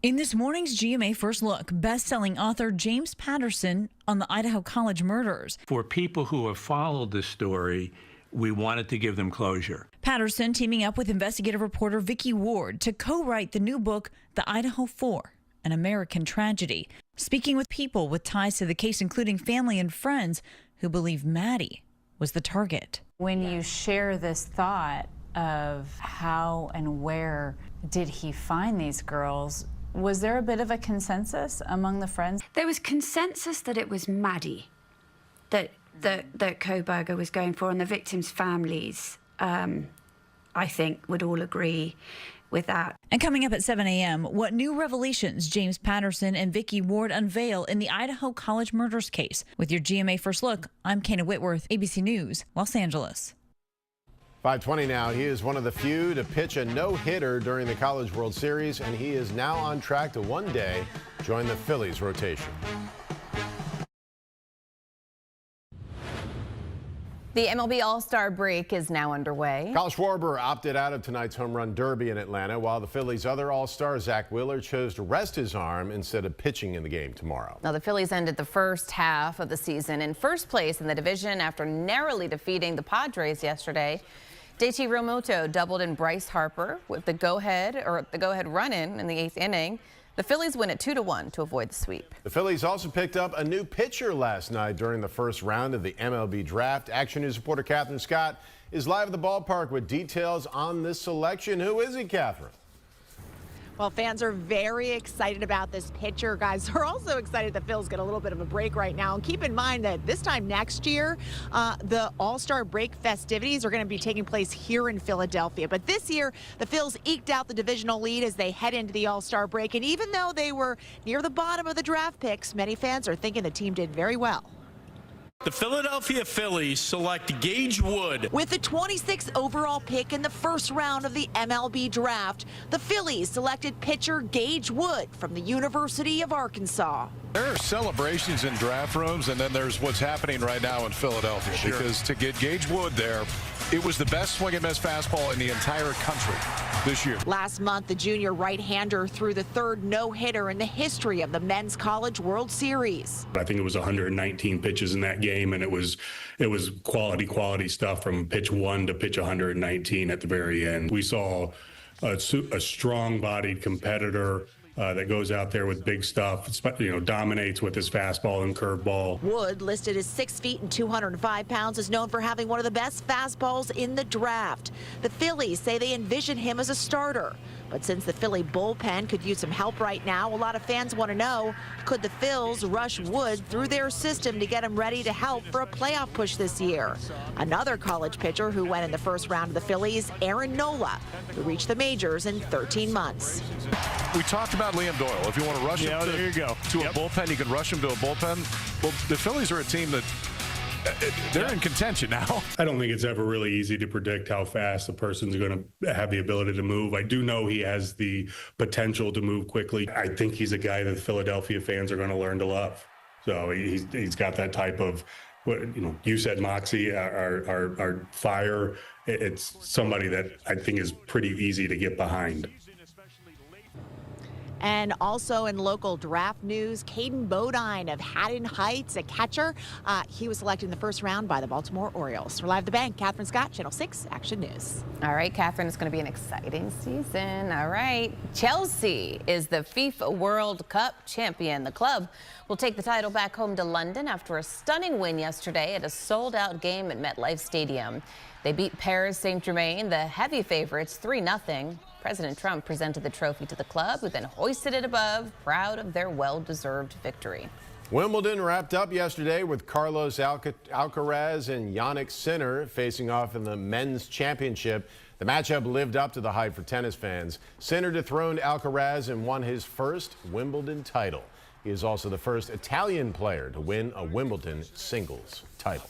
[SPEAKER 19] In this morning's GMA First Look, best-selling author James Patterson on the Idaho college murders.
[SPEAKER 20] For people who have followed this story, we wanted to give them closure.
[SPEAKER 19] Patterson teaming up with investigative reporter Vicki Ward to co-write the new book, The Idaho 4, An American Tragedy, speaking with people with ties to the case, including family and friends who believe Maddie was the target.
[SPEAKER 21] When you share this thought of how and where did he find these girls, was there a bit of a consensus among the friends?
[SPEAKER 22] There was consensus that it was Maddie that Kohberger was going for, and the victims' families, I think, would all agree with that.
[SPEAKER 19] And coming up at 7 a.m., what new revelations James Patterson and Vicki Ward unveil in the Idaho college murders case. With your GMA First Look, I'm Kana Whitworth, ABC News, Los Angeles.
[SPEAKER 2] 5:20 now. He is one of the few to pitch a no-hitter during the College World Series, and he is now on track to one day join the Phillies rotation.
[SPEAKER 3] The MLB All-Star break is now underway.
[SPEAKER 2] Kyle Schwarber opted out of tonight's home run derby in Atlanta, while the Phillies' other All-Star, Zach Wheeler, chose to rest his arm instead of pitching in the game tomorrow.
[SPEAKER 3] Now, the Phillies ended the first half of the season in first place in the division after narrowly defeating the Padres yesterday. JT Realmuto doubled in Bryce Harper with the go-ahead run-in in the 8th inning. The Phillies win at 2-1 to avoid the sweep.
[SPEAKER 2] The Phillies also picked up a new pitcher last night during the first round of the MLB draft. Action News reporter Catherine Scott is live at the ballpark with details on this selection. Who is he, Catherine?
[SPEAKER 5] Well, fans are very excited about this pitcher. Guys are also excited that Phil's get a little bit of a break right now. And keep in mind that this time next year, the All-Star break festivities are going to be taking place here in Philadelphia. But this year, the Phils eked out the divisional lead as they head into the All-Star break. And even though they were near the bottom of the draft picks, many fans are thinking the team did very well.
[SPEAKER 7] The Philadelphia Phillies select Gage Wood.
[SPEAKER 5] With the 26th overall pick in the first round of the MLB draft, the Phillies selected pitcher Gage Wood from the University of Arkansas.
[SPEAKER 23] There are celebrations in draft rooms, and then there's what's happening right now in Philadelphia. Because to get Gage Wood there, it was the best swing and miss fastball in the entire country this year.
[SPEAKER 5] Last month, the junior right-hander threw the third no-hitter in the history of the Men's College World Series.
[SPEAKER 24] I think it was 119 pitches in that game, and it was quality stuff from pitch 1 to pitch 119 at the very end. We saw a strong-bodied competitor that goes out there with big stuff, dominates with his fastball and curveball.
[SPEAKER 5] Wood, listed as 6 feet and 205 pounds, is known for having one of the best fastballs in the draft. The Phillies say they envision him as a starter. But since the Philly bullpen could use some help right now, a lot of fans want to know, could the Phils rush Wood through their system to get him ready to help for a playoff push this year? Another college pitcher who went in the first round of the Phillies, Aaron Nola, who reached the majors in 13 months.
[SPEAKER 23] We talked about Liam Doyle. If you want to rush him
[SPEAKER 24] there you go.
[SPEAKER 23] to a bullpen, you can rush him to a bullpen. Well, the Phillies are a team that they're in contention now.
[SPEAKER 24] I don't think it's ever really easy to predict how fast a person's going to have the ability to move. I do know he has the potential to move quickly. I think he's a guy that the Philadelphia fans are going to learn to love. So he's got that type of, you said moxie, our fire. It's somebody that I think is pretty easy to get behind.
[SPEAKER 5] And also in local draft news, Caden Bodine of Haddon Heights, a catcher. He was selected in the first round by the Baltimore Orioles. For Live at the Bank, Catherine Scott, Channel 6 Action News.
[SPEAKER 3] All right, Catherine, it's going to be an exciting season. All right. Chelsea is the FIFA World Cup champion. The club will take the title back home to London after a stunning win yesterday at a sold-out game at MetLife Stadium. They beat Paris Saint-Germain, the heavy favorites, 3-0. President Trump presented the trophy to the club, who then hoisted it above, proud of their well-deserved victory.
[SPEAKER 2] Wimbledon wrapped up yesterday with Carlos Alcaraz and Jannik Sinner facing off in the men's championship. The matchup lived up to the hype for tennis fans. Sinner dethroned Alcaraz and won his first Wimbledon title. He is also the first Italian player to win a Wimbledon singles title.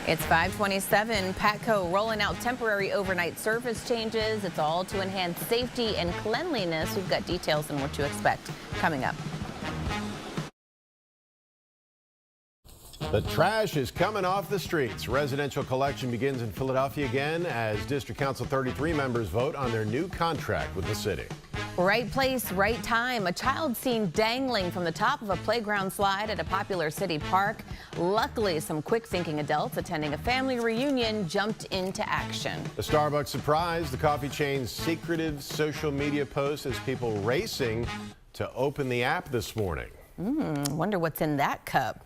[SPEAKER 3] It's 5:27. Patco rolling out temporary overnight service changes. It's all to enhance safety and cleanliness. We've got details on what to expect coming up.
[SPEAKER 2] The trash is coming off the streets. Residential collection begins in Philadelphia again as District Council 33 members vote on their new contract with the city.
[SPEAKER 3] Right place, right time. A child seen dangling from the top of a playground slide at a popular city park. Luckily, some quick-thinking adults attending a family reunion jumped into action.
[SPEAKER 2] The Starbucks surprised the coffee chain's secretive social media posts as people racing to open the app this morning.
[SPEAKER 3] Wonder what's in that cup.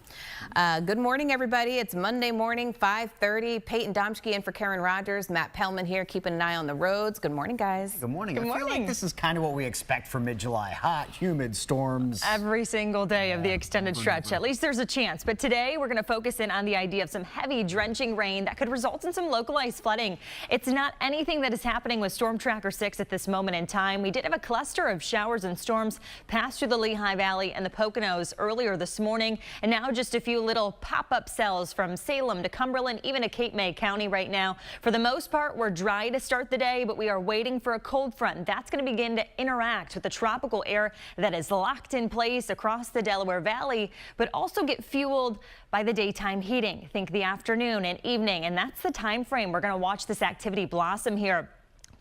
[SPEAKER 3] Good morning, everybody. It's Monday morning, 5:30. Peyton Domschke in for Karen Rogers. Matt Pellman here, keeping an eye on the roads. Good morning, guys.
[SPEAKER 4] Good morning.
[SPEAKER 14] Good
[SPEAKER 4] I feel
[SPEAKER 14] morning.
[SPEAKER 4] like this is kind of what we expect for mid-July. Hot, humid, storms.
[SPEAKER 14] Every single day of the extended stretch. At least there's a chance. But today we're going to focus in on the idea of some heavy drenching rain that could result in some localized flooding. It's not anything that is happening with Storm Tracker 6 at this moment in time. We did have a cluster of showers and storms pass through the Lehigh Valley and the Poconos earlier this morning, and now just a few little pop-up cells from Salem to Cumberland, even to Cape May County right now. For the most part, we're dry to start the day, but we are waiting for a cold front. That's going to begin to interact with the tropical air that is locked in place across the Delaware Valley, but also get fueled by the daytime heating. Think the afternoon and evening, and that's the time frame we're going to watch this activity blossom here.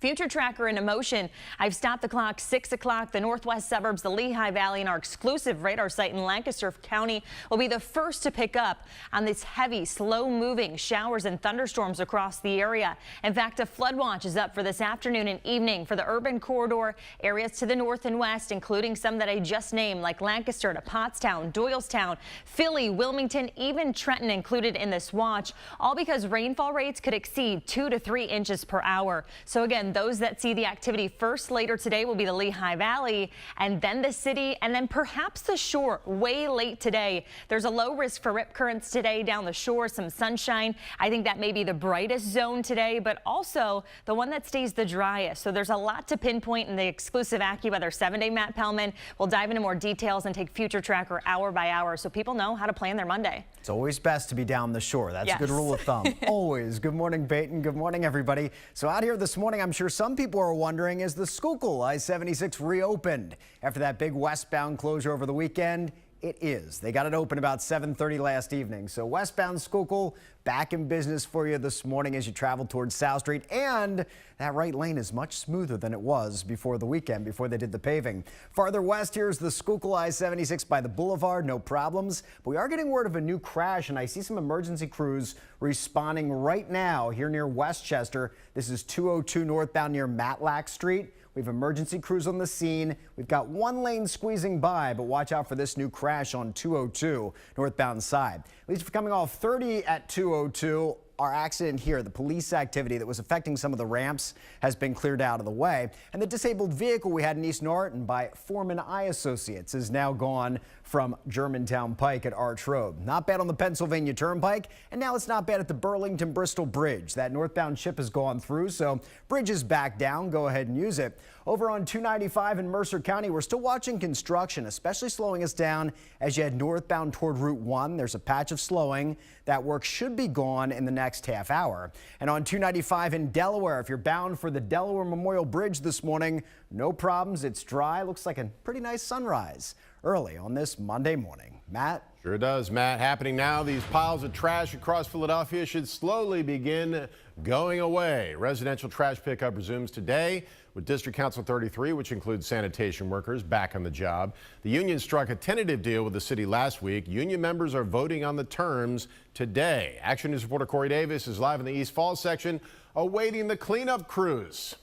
[SPEAKER 14] Future tracker in motion. I've stopped the clock 6 o'clock. The northwest suburbs, the Lehigh Valley, and our exclusive radar site in Lancaster County will be the first to pick up on this heavy, slow-moving showers and thunderstorms across the area. In fact, a flood watch is up for this afternoon and evening for the urban corridor areas to the north and west, including some that I just named, like Lancaster to Pottstown, Doylestown, Philly, Wilmington, even Trenton included in this watch, all because rainfall rates could exceed 2 to 3 inches per hour. So again, And those that see the activity first later today will be the Lehigh Valley, and then the city, and then perhaps the shore way late today. There's a low risk for rip currents today down the shore, some sunshine. I think that may be the brightest zone today, but also the one that stays the driest. So there's a lot to pinpoint in the exclusive AccuWeather 7-day. Matt Pellman will dive into more details and take Future Tracker hour by hour so people know how to plan their Monday.
[SPEAKER 4] It's always best to be down the shore. That's a good rule of thumb. Always. Good morning, Peyton. Good morning, everybody. So out here this morning, I'm sure some people are wondering, is the Schuylkill I-76 reopened after that big westbound closure over the weekend? It is. They got it open about 7:30 last evening. So westbound Schuylkill back in business for you this morning as you travel towards South Street. And that right lane is much smoother than it was before the weekend, before they did the paving. Farther west, here's the Schuylkill I-76 by the boulevard. No problems. But we are getting word of a new crash, and I see some emergency crews responding right now here near Westchester. This is 202 northbound near Matlack Street. We have emergency crews on the scene. We've got one lane squeezing by, but watch out for this new crash on 202 northbound side. At least if you're coming off 30 at 202, our accident here, the police activity that was affecting some of the ramps, has been cleared out of the way. And the disabled vehicle we had in East Norton by Foreman Eye Associates is now gone from Germantown Pike at Arch Road. Not bad on the Pennsylvania Turnpike, and now it's not bad at the Burlington-Bristol Bridge. That northbound ship has gone through, so bridge is back down. Go ahead and use it. Over on 295 in Mercer County, we're still watching construction, especially slowing us down as you head northbound toward Route 1. There's a patch of slowing. That work should be gone in the next half hour. And on 295 in Delaware, if you're bound for the Delaware Memorial Bridge this morning, no problems. It's dry. Looks like a pretty nice sunrise early on this Monday morning. Matt?
[SPEAKER 2] Sure does, Matt. Happening now, these piles of trash across Philadelphia should slowly begin going away. Residential trash pickup resumes today with District Council 33, which includes sanitation workers, back on the job. The union struck a tentative deal with the city last week. Union members are voting on the terms today. Action News reporter Corey Davis is live in the East Falls section, awaiting the cleanup crews.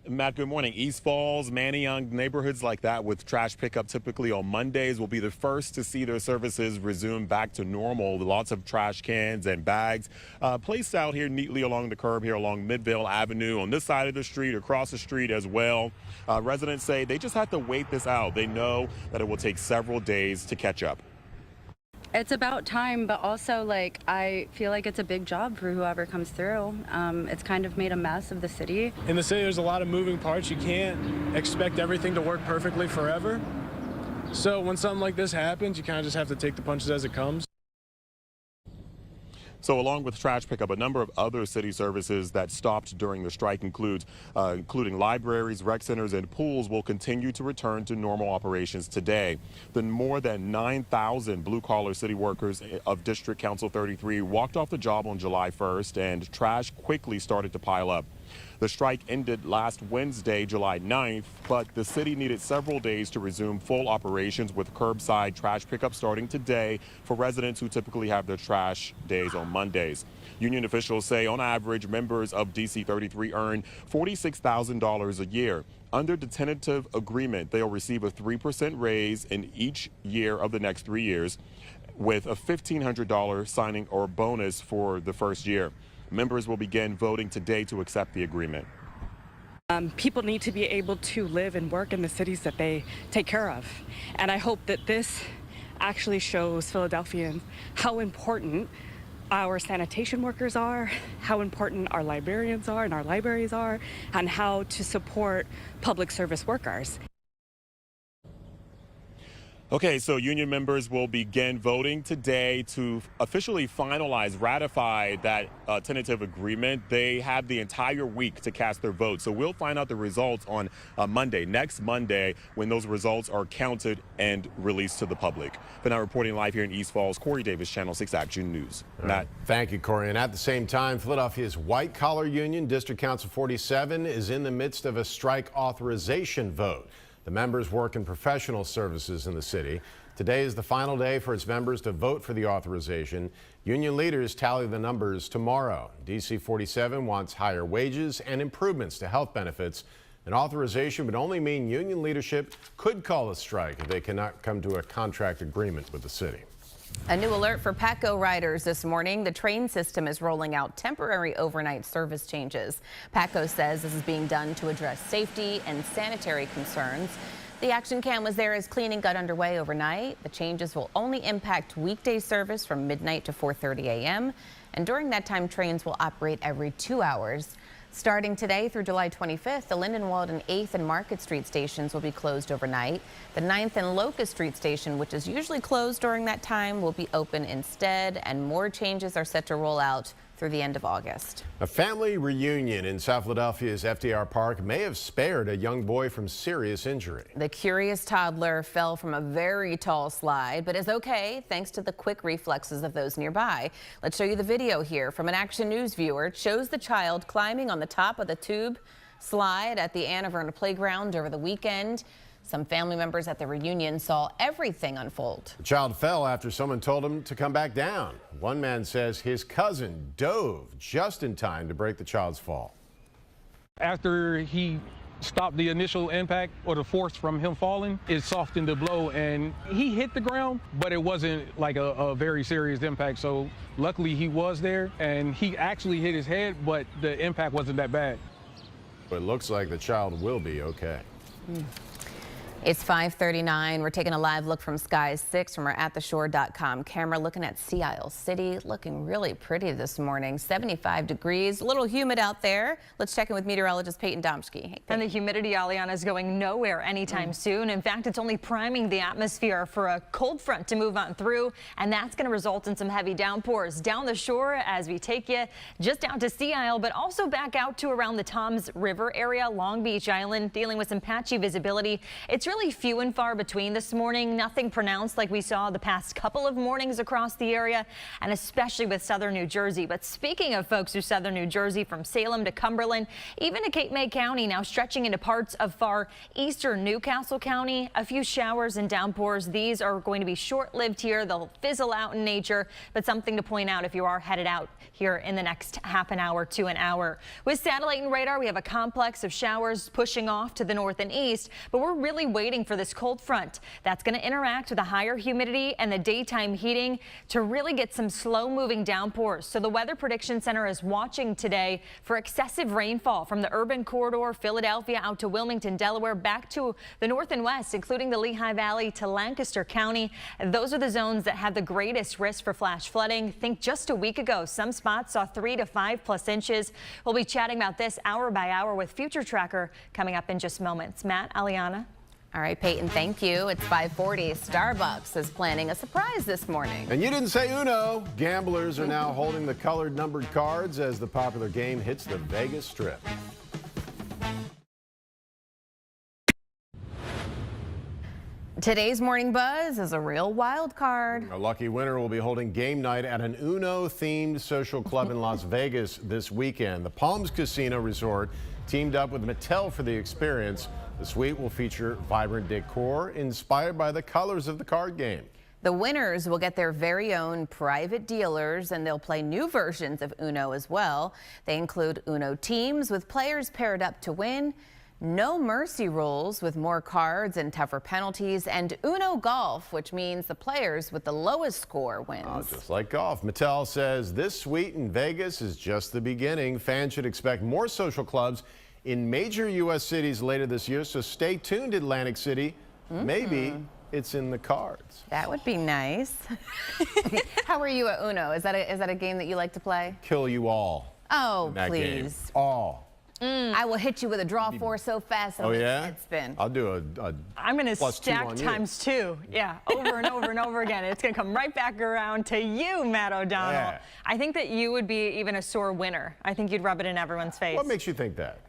[SPEAKER 15] Matt, good morning. East Falls, Manayunk, neighborhoods like that with trash pickup typically on Mondays will be the first to see their services resume back to normal. Lots of trash cans and bags placed out here neatly along the curb here along Midvale Avenue, on this side of the street, across the street as well. Residents say they just have to wait this out. They know that it will take several days to catch up.
[SPEAKER 9] It's about time, but also, like, I feel like it's a big job for whoever comes through. It's kind of made a mess of the city.
[SPEAKER 6] In the city, there's a lot of moving parts. You can't expect everything to work perfectly forever. So when something like this happens, you kind of just have to take the punches as it comes.
[SPEAKER 15] So along with trash pickup, a number of other city services that stopped during the strike including libraries, rec centers, and pools will continue to return to normal operations today. The more than 9,000 blue-collar city workers of District Council 33 walked off the job on July 1st, and trash quickly started to pile up. The strike ended last Wednesday, July 9th, but the city needed several days to resume full operations with curbside trash pickup starting today for residents who typically have their trash days on Mondays. Union officials say on average, members of DC 33 earn $46,000 a year. Under the tentative agreement, they'll receive a 3% raise in each year of the next 3 years, with a $1,500 signing or bonus for the first year. Members will begin voting today to accept the agreement.
[SPEAKER 8] People need to be able to live and work in the cities that they take care of. And I hope that this actually shows Philadelphians how important our sanitation workers are, how important our librarians are and our libraries are, and how to support public service workers.
[SPEAKER 15] Okay, so union members will begin voting today to officially ratify that tentative agreement. They have the entire week to cast their vote. So we'll find out the results on Monday, next Monday, when those results are counted and released to the public. But now reporting live here in East Falls, Corey Davis, Channel 6 Action News. Matt.
[SPEAKER 2] Thank you, Corey. And at the same time, Philadelphia's white-collar union, District Council 47, is in the midst of a strike authorization vote. The members work in professional services in the city. Today is the final day for its members to vote for the authorization. Union leaders tally the numbers tomorrow. DC 47 wants higher wages and improvements to health benefits. An authorization would only mean union leadership could call a strike if they cannot come to a contract agreement with the city.
[SPEAKER 3] A new alert for PATCO riders this morning. The train system is rolling out temporary overnight service changes. PATCO says this is being done to address safety and sanitary concerns. The action cam was there as cleaning got underway overnight. The changes will only impact weekday service from midnight to 4:30 a.m. And during that time, trains will operate every 2 hours. Starting today through July 25th, the Lindenwold and 8th and Market Street stations will be closed overnight. The 9th and Locust Street station, which is usually closed during that time, will be open instead, and more changes are set to roll out through the end of August.
[SPEAKER 2] A family reunion in South Philadelphia's FDR Park may have spared a young boy from serious injury.
[SPEAKER 3] The curious toddler fell from a very tall slide, but is okay thanks to the quick reflexes of those nearby. Let's show you the video here from an Action News viewer. It shows the child climbing on the top of the tube slide at the Anna Verna playground over the weekend. Some family members at the reunion saw everything unfold.
[SPEAKER 2] The child fell after someone told him to come back down. One man says his cousin dove just in time to break the child's fall.
[SPEAKER 10] After he stopped the initial impact or the force from him falling, it softened the blow and he hit the ground, but it wasn't like a very serious impact. So luckily he was there and he actually hit his head, but the impact wasn't that bad.
[SPEAKER 2] But it looks like the child will be okay.
[SPEAKER 3] It's 5:39. We're taking a live look from Sky 6 from our attheshore.com camera, looking at Sea Isle City, looking really pretty this morning. 75 degrees, a little humid out there. Let's check in with meteorologist Peyton Domschke. Hey,
[SPEAKER 14] and the humidity, Aliana, is going nowhere anytime soon. In fact, it's only priming the atmosphere for a cold front to move on through, and that's going to result in some heavy downpours down the shore as we take you just down to Sea Isle, but also back out to around the Toms River area, Long Beach Island, dealing with some patchy visibility. It's really few and far between this morning. Nothing pronounced like we saw the past couple of mornings across the area, and especially with southern New Jersey. But speaking of folks who southern New Jersey, from Salem to Cumberland, even to Cape May County, now stretching into parts of far eastern Newcastle County, a few showers and downpours. These are going to be short-lived here. They'll fizzle out in nature, but something to point out if you are headed out here in the next half an hour to an hour. With satellite and radar, we have a complex of showers pushing off to the north and east, but we're really waiting for this cold front that's going to interact with the higher humidity and the daytime heating to really get some slow-moving downpours. So the Weather Prediction Center is watching today for excessive rainfall from the urban corridor, Philadelphia out to Wilmington, Delaware, back to the north and west, including the Lehigh Valley to Lancaster County. Those are the zones that have the greatest risk for flash flooding. Think just a week ago, some spots saw 3 to 5+ inches. We'll be chatting about this hour by hour with Future Tracker coming up in just moments. Matt, Aliana.
[SPEAKER 3] All right, Peyton, thank you. It's 5:40. Starbucks is planning a surprise this morning.
[SPEAKER 2] And you didn't say Uno. Gamblers are now holding the colored numbered cards as the popular game hits the Vegas Strip.
[SPEAKER 3] Today's Morning Buzz is a real wild card.
[SPEAKER 2] A lucky winner will be holding game night at an Uno-themed social club in Las Vegas this weekend. The Palms Casino Resort teamed up with Mattel for the experience. The suite will feature vibrant decor inspired by the colors of the card game.
[SPEAKER 3] The winners will get their very own private dealers, and they'll play new versions of Uno as well. They include Uno teams with players paired up to win, no mercy rules with more cards and tougher penalties, and Uno Golf, which means the players with the lowest score wins.
[SPEAKER 2] Oh, just like golf. Mattel says this suite in Vegas is just the beginning. Fans should expect more social clubs in major U.S. cities later this year, so stay tuned, Atlantic City. Maybe it's in the cards.
[SPEAKER 3] That would be nice. How are you at Uno? Is that a game that you like to play?
[SPEAKER 2] Kill you all.
[SPEAKER 3] Oh,
[SPEAKER 2] please.
[SPEAKER 3] Game.
[SPEAKER 2] All.
[SPEAKER 3] I will hit you with a draw 4 so fast.
[SPEAKER 2] Oh, yeah?
[SPEAKER 3] Head spin.
[SPEAKER 2] I'll do a
[SPEAKER 14] I'm going to stack
[SPEAKER 2] +2
[SPEAKER 14] ×2. Yeah, over and over and over again. It's going to come right back around to you, Matt O'Donnell.
[SPEAKER 2] Yeah.
[SPEAKER 14] I think that you would be even a sore winner. I think you'd rub it in everyone's face.
[SPEAKER 2] What makes you think that?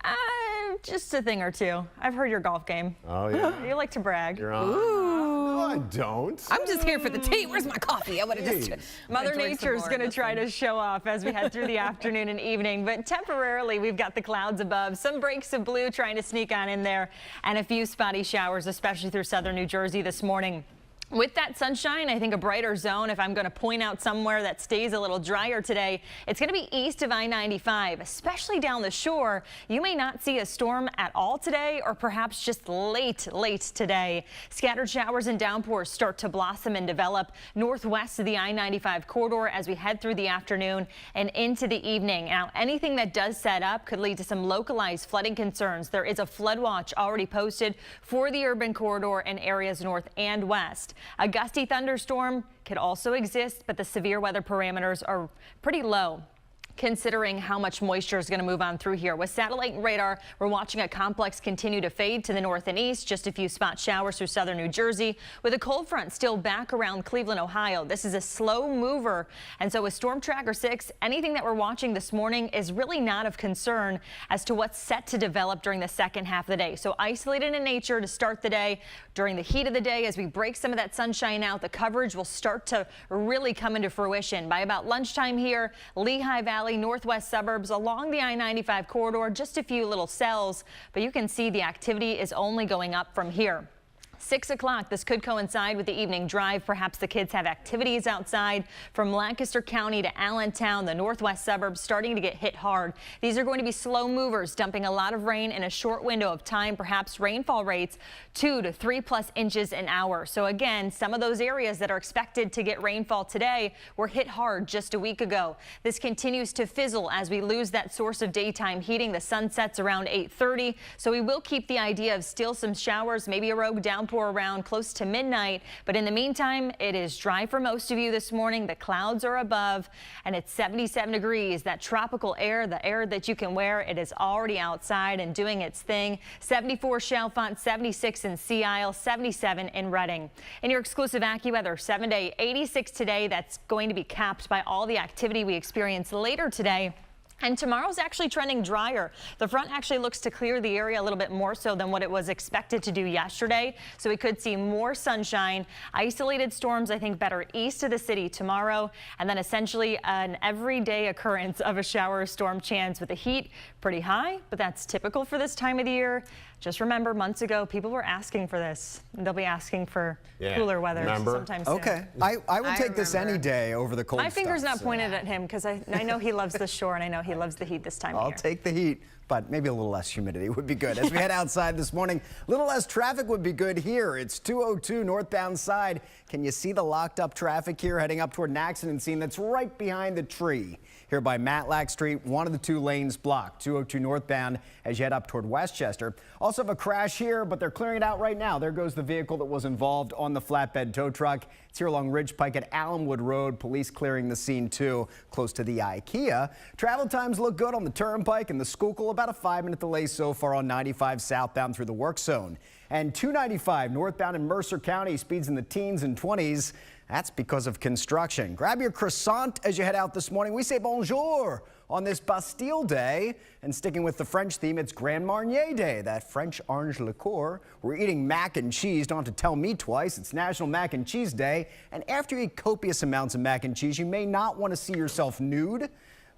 [SPEAKER 14] Just a thing or two. I've heard your golf game.
[SPEAKER 2] Oh, yeah?
[SPEAKER 14] You like to brag.
[SPEAKER 2] You're on.
[SPEAKER 3] Ooh.
[SPEAKER 2] No, I don't.
[SPEAKER 3] I'm just here for the tea. Where's my coffee? I would have just...
[SPEAKER 14] Mother Nature is going to try to show off as we head through the afternoon and evening, but temporarily we've got the clouds above, some breaks of blue trying to sneak on in there, and a few spotty showers, especially through southern New Jersey this morning. With that sunshine, I think a brighter zone, if I'm going to point out somewhere that stays a little drier today, it's going to be east of I-95, especially down the shore. You may not see a storm at all today, or perhaps just late today. Scattered showers and downpours start to blossom and develop northwest of the I-95 corridor as we head through the afternoon and into the evening. Now, anything that does set up could lead to some localized flooding concerns. There is a flood watch already posted for the urban corridor in areas north and west. A gusty thunderstorm could also exist, but the severe weather parameters are pretty low, considering how much moisture is going to move on through here. With satellite radar, we're watching a complex continue to fade to the north and east. Just a few spot showers through southern New Jersey, with a cold front still back around Cleveland, Ohio. This is a slow mover, and so with Storm Tracker 6, anything that we're watching this morning is really not of concern as to what's set to develop during the second half of the day. So isolated in nature to start the day. During the heat of the day, as we break some of that sunshine out, the coverage will start to really come into fruition. By about lunchtime here, Lehigh Valley, northwest suburbs along the I-95 corridor, just a few little cells, but you can see the activity is only going up from here. 6 o'clock, this could coincide with the evening drive. Perhaps the kids have activities outside. From Lancaster County to Allentown, the northwest suburbs starting to get hit hard. These are going to be slow movers, dumping a lot of rain in a short window of time. Perhaps rainfall rates 2 to 3+ inches an hour. So again, some of those areas that are expected to get rainfall today were hit hard just a week ago. This continues to fizzle as we lose that source of daytime heating. The sun sets around 8:30, so we will keep the idea of still some showers, maybe a rogue downpour around close to midnight. But in the meantime, it is dry for most of you this morning. The clouds are above, and it's 77 degrees. That tropical air, the air that you can wear, it is already outside and doing its thing. 74 Chalfont, 76 in Sea Isle, 77 in Reading. In your exclusive AccuWeather 7-day, 86 today. That's going to be capped by all the activity we experience later today. And tomorrow's actually trending drier. The front actually looks to clear the area a little bit more so than what it was expected to do yesterday. So we could see more sunshine. Isolated storms, I think, better east of the city tomorrow. And then essentially an everyday occurrence of a shower or storm chance, with the heat pretty high, but that's typical for this time of the year. Just remember, months ago, people were asking for this. They'll be asking for cooler weather sometime soon.
[SPEAKER 4] Okay. I will take this any day over the cold
[SPEAKER 14] My finger's
[SPEAKER 4] stuff,
[SPEAKER 14] not pointed at him because I know he loves the shore, and I know he loves the heat this time of year.
[SPEAKER 4] I'll take the heat, but maybe a little less humidity would be good. As we head outside this morning, a little less traffic would be good here. It's 202 northbound side. Can you see the locked up traffic here heading up toward an accident scene that's right behind the tree? Here by Matlack Street, one of the 2 lanes blocked. 202 northbound as you head up toward Westchester. Also have a crash here, but they're clearing it out right now. There goes the vehicle that was involved on the flatbed tow truck. It's here along Ridge Pike at Allenwood Road. Police clearing the scene too, close to the IKEA. Travel times look good on the Turnpike and the Schuylkill. About a 5-minute delay so far on 95 southbound through the work zone. And 295 northbound in Mercer County, speeds in the teens and 20s. That's because of construction. Grab your croissant as you head out this morning. We say bonjour on this Bastille Day. And sticking with the French theme, it's Grand Marnier Day, that French orange liqueur. We're eating mac and cheese. Don't have to tell me twice. It's National Mac and Cheese Day. And after you eat copious amounts of mac and cheese, you may not want to see yourself nude,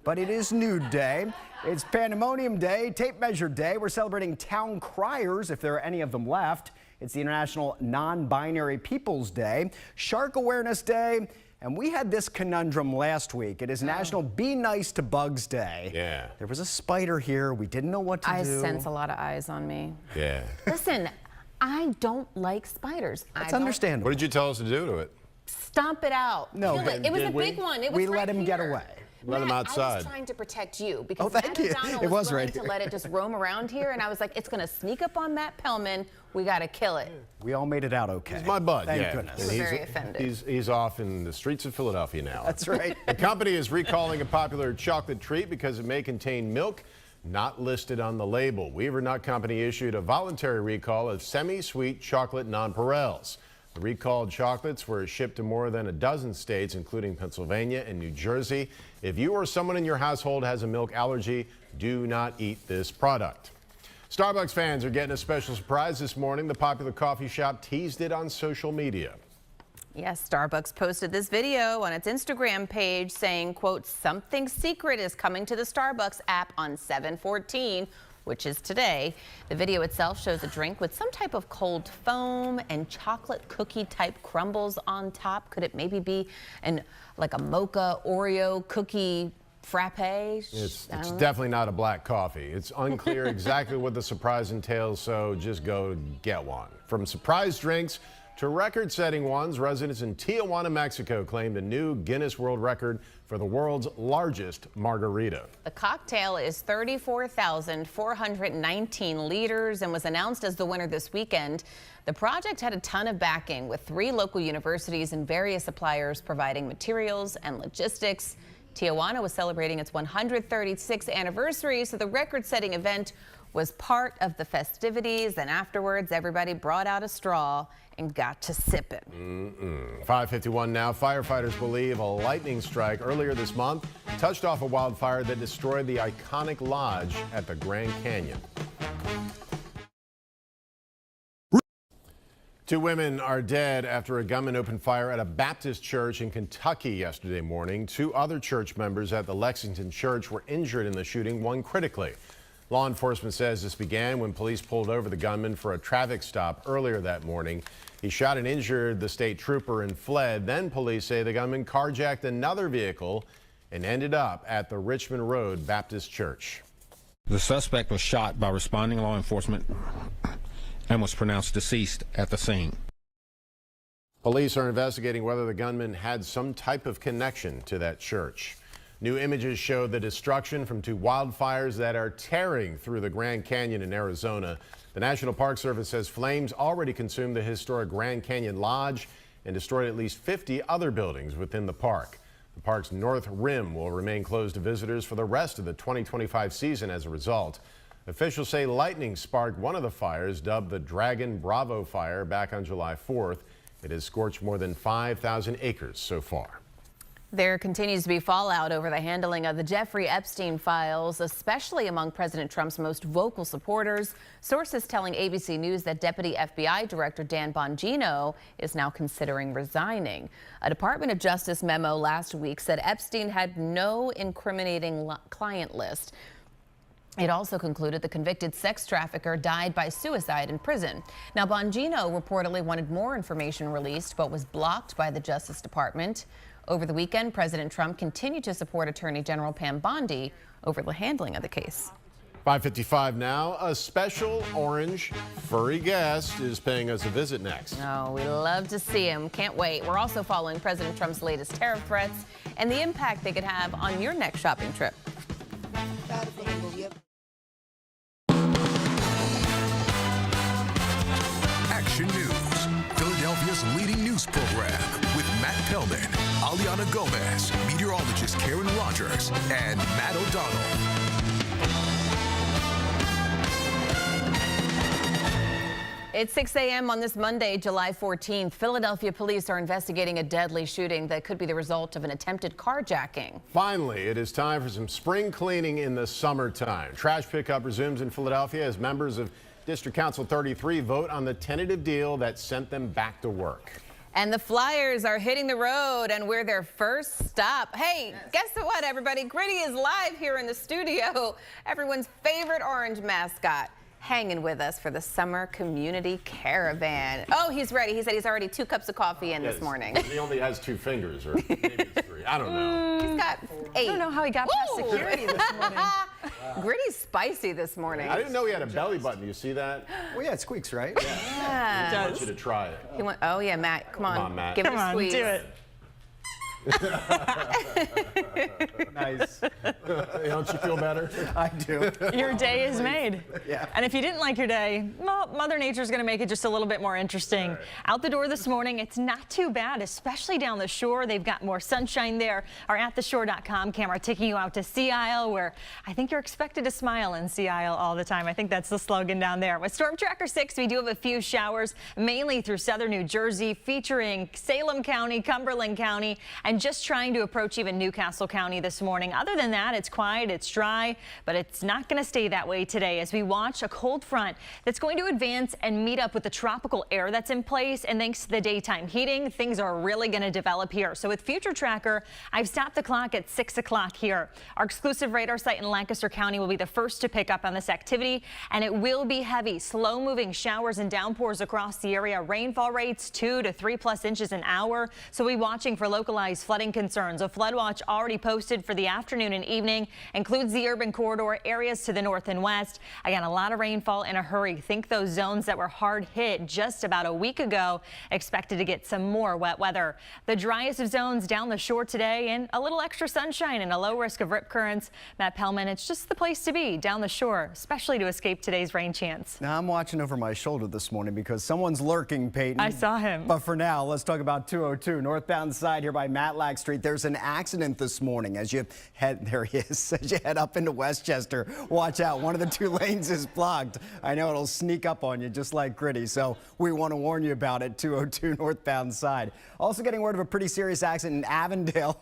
[SPEAKER 4] but it is Nude Day. It's Pandemonium Day, Tape Measure Day. We're celebrating town criers, if there are any of them left. It's the International Non-Binary Peoples Day, Shark Awareness Day, and we had this conundrum last week. It is National Be Nice to Bugs Day.
[SPEAKER 2] Yeah.
[SPEAKER 4] There was a spider here. We didn't know what to do.
[SPEAKER 3] I sense a lot of eyes on me.
[SPEAKER 2] Yeah.
[SPEAKER 3] Listen, I don't like spiders.
[SPEAKER 4] That's understandable.
[SPEAKER 2] What did you tell us to do to it?
[SPEAKER 3] Stomp it out.
[SPEAKER 4] No,
[SPEAKER 3] Kill it. It was a big one. It was
[SPEAKER 4] we
[SPEAKER 3] right
[SPEAKER 4] let him
[SPEAKER 3] here.
[SPEAKER 4] get away.
[SPEAKER 2] Let him outside.
[SPEAKER 3] I was trying to protect you because
[SPEAKER 4] Oh, thank
[SPEAKER 3] Matt
[SPEAKER 4] you.
[SPEAKER 3] O'Donnell
[SPEAKER 4] It was
[SPEAKER 3] willing
[SPEAKER 4] right
[SPEAKER 3] to
[SPEAKER 4] here.
[SPEAKER 3] let it just roam around here, and I was like, it's going to sneak up on Matt Pellman. We got to kill it.
[SPEAKER 4] We all made it out okay.
[SPEAKER 2] He's my bud.
[SPEAKER 4] Thank goodness.
[SPEAKER 3] He was very offended.
[SPEAKER 2] He's off in the streets of Philadelphia now.
[SPEAKER 4] That's right.
[SPEAKER 2] The company is recalling a popular chocolate treat because it may contain milk not listed on the label. Weaver Nut Company issued a voluntary recall of semi-sweet chocolate nonpareils. The recalled chocolates were shipped to more than a dozen states, including Pennsylvania and New Jersey. If you or someone in your household has a milk allergy, do not eat this product. Starbucks fans are getting a special surprise this morning. The popular coffee shop teased it on social media.
[SPEAKER 3] Yes, Starbucks posted this video on its Instagram page saying, quote, something secret is coming to the Starbucks app on 7/14. which is today. The video itself shows a drink with some type of cold foam and chocolate cookie type crumbles on top. Could it maybe be like a mocha Oreo cookie frappe?
[SPEAKER 2] It's definitely not a black coffee. It's unclear exactly what the surprise entails, so just go get one. From surprise drinks to record-setting ones, residents in Tijuana, Mexico claimed a new Guinness World Record for the world's largest margarita.
[SPEAKER 3] The cocktail is 34,419 liters and was announced as the winner this weekend. The project had a ton of backing, with 3 local universities and various suppliers providing materials and logistics. Tijuana was celebrating its 136th anniversary, so the record-setting event was part of the festivities, and afterwards everybody brought out a straw and got to sip it.
[SPEAKER 2] 5:51 now. Firefighters believe a lightning strike earlier this month touched off a wildfire that destroyed the iconic lodge at the Grand Canyon. 2 women are dead after a gunman opened fire at a Baptist church in Kentucky yesterday morning. 2 other church members at the Lexington church were injured in the shooting, one critically. Law enforcement says this began when police pulled over the gunman for a traffic stop earlier that morning. He shot and injured the state trooper and fled. Then police say the gunman carjacked another vehicle and ended up at the Richmond Road Baptist Church.
[SPEAKER 1] The suspect was shot by responding law enforcement and was pronounced deceased at the scene.
[SPEAKER 2] Police are investigating whether the gunman had some type of connection to that church. New images show the destruction from 2 wildfires that are tearing through the Grand Canyon in Arizona. The National Park Service says flames already consumed the historic Grand Canyon Lodge and destroyed at least 50 other buildings within the park. The park's north rim will remain closed to visitors for the rest of the 2025 season as a result. Officials say lightning sparked one of the fires, dubbed the Dragon Bravo Fire, back on July 4th. It has scorched more than 5,000 acres so far.
[SPEAKER 3] There continues to be fallout over the handling of the Jeffrey Epstein files, especially among President Trump's most vocal supporters. Sources telling ABC News that Deputy FBI Director Dan Bongino is now considering resigning. A Department of Justice memo last week said Epstein had no incriminating client list. It also concluded the convicted sex trafficker died by suicide in prison. Now, Bongino reportedly wanted more information released, but was blocked by the Justice Department. Over the weekend, President Trump continued to support Attorney General Pam Bondi over the handling of the case.
[SPEAKER 2] 5:55 now. A special orange furry guest is paying us a visit next.
[SPEAKER 3] Oh, we love to see him. Can't wait. We're also following President Trump's latest tariff threats and the impact they could have on your next shopping trip.
[SPEAKER 11] Action News, Philadelphia's leading news program with Matt Pellman, Aliana Gomez, meteorologist Karen Rogers, and Matt O'Donnell.
[SPEAKER 3] It's 6 a.m. on this Monday, July 14th. Philadelphia police are investigating a deadly shooting that could be the result of an attempted carjacking.
[SPEAKER 2] Finally, it is time for some spring cleaning in the summertime. Trash pickup resumes in Philadelphia as members of District Council 33 vote on the tentative deal that sent them back to work.
[SPEAKER 3] And the Flyers are hitting the road, and we're their first stop. Hey, guess what, everybody? Gritty is live here in the studio. Everyone's favorite orange mascot, hanging with us for the summer community caravan. Oh, he's ready. He said he's already 2 cups of coffee in this morning.
[SPEAKER 2] He only has 2 fingers, or maybe it's 3. I don't know.
[SPEAKER 3] He's got 8.
[SPEAKER 14] I don't know how he got past security this morning.
[SPEAKER 3] Gritty's spicy this morning.
[SPEAKER 2] I didn't know he had a belly button. You see that?
[SPEAKER 4] Well, yeah, it squeaks, right?
[SPEAKER 3] Yeah.
[SPEAKER 2] I want you to try it.
[SPEAKER 3] Oh, yeah, Matt. Come on.
[SPEAKER 2] Matt.
[SPEAKER 3] Give it a squeeze.
[SPEAKER 14] Do it.
[SPEAKER 4] Nice.
[SPEAKER 2] Don't you feel better?
[SPEAKER 4] I do.
[SPEAKER 14] Your day is made.
[SPEAKER 4] Yeah.
[SPEAKER 14] And if you didn't like your day, well, Mother Nature's going to make it just a little bit more interesting. Right. Out the door this morning, it's not too bad, especially down the shore. They've got more sunshine there. Our AtTheShore.com camera taking you out to Sea Isle, where I think you're expected to smile in Sea Isle all the time. I think that's the slogan down there. With Storm Tracker 6, we do have a few showers, mainly through southern New Jersey, featuring Salem County, Cumberland County, and and just trying to approach even Newcastle County this morning. Other than that, it's quiet, it's dry, but it's not going to stay that way today as we watch a cold front that's going to advance and meet up with the tropical air that's in place. And thanks to the daytime heating, things are really going to develop here. So with Future Tracker, I've stopped the clock at 6 o'clock here. Our exclusive radar site in Lancaster County will be the first to pick up on this activity, and it will be heavy, slow moving showers and downpours across the area. Rainfall rates 2 to 3+ inches an hour. So we'll be watching for localized flooding concerns. A flood watch already posted for the afternoon and evening, includes the urban corridor areas to the north and west. Again, a lot of rainfall in a hurry. Think those zones that were hard hit just about a week ago, expected to get some more wet weather. The driest of zones down the shore today, and a little extra sunshine and a low risk of rip currents. Matt Pellman, it's just the place to be down the shore, especially to escape today's rain chance.
[SPEAKER 4] Now I'm watching over my shoulder this morning because someone's lurking, Peyton.
[SPEAKER 14] I saw him.
[SPEAKER 4] But for now, let's talk about 202 northbound side here by Matlack Street. There's an accident this morning as you head, there he is, as you head up into Westchester. Watch out, one of the 2 lanes is blocked. I know it'll sneak up on you just like Gritty, so we want to warn you about it. 202 northbound side. Also getting word of a pretty serious accident in Avondale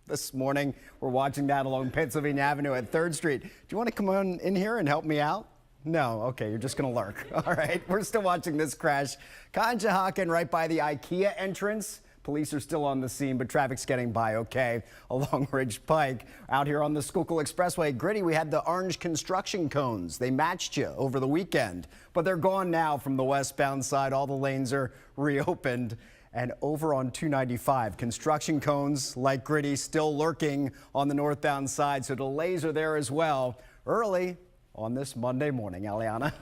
[SPEAKER 4] this morning. We're watching that along Pennsylvania Avenue at 3rd Street. Do you want to come on in here and help me out? No, okay, you're just gonna lurk. All right, we're still watching this crash. Conshohocken right by the IKEA entrance. Police are still on the scene, but traffic's getting by okay along Ridge Pike. Out here on the Schuylkill Expressway, Gritty, we had the orange construction cones. They matched you over the weekend, but they're gone now from the westbound side. All the lanes are reopened. And over on 295, construction cones like Gritty still lurking on the northbound side, so delays are there as well. Early on this Monday morning, Aliana.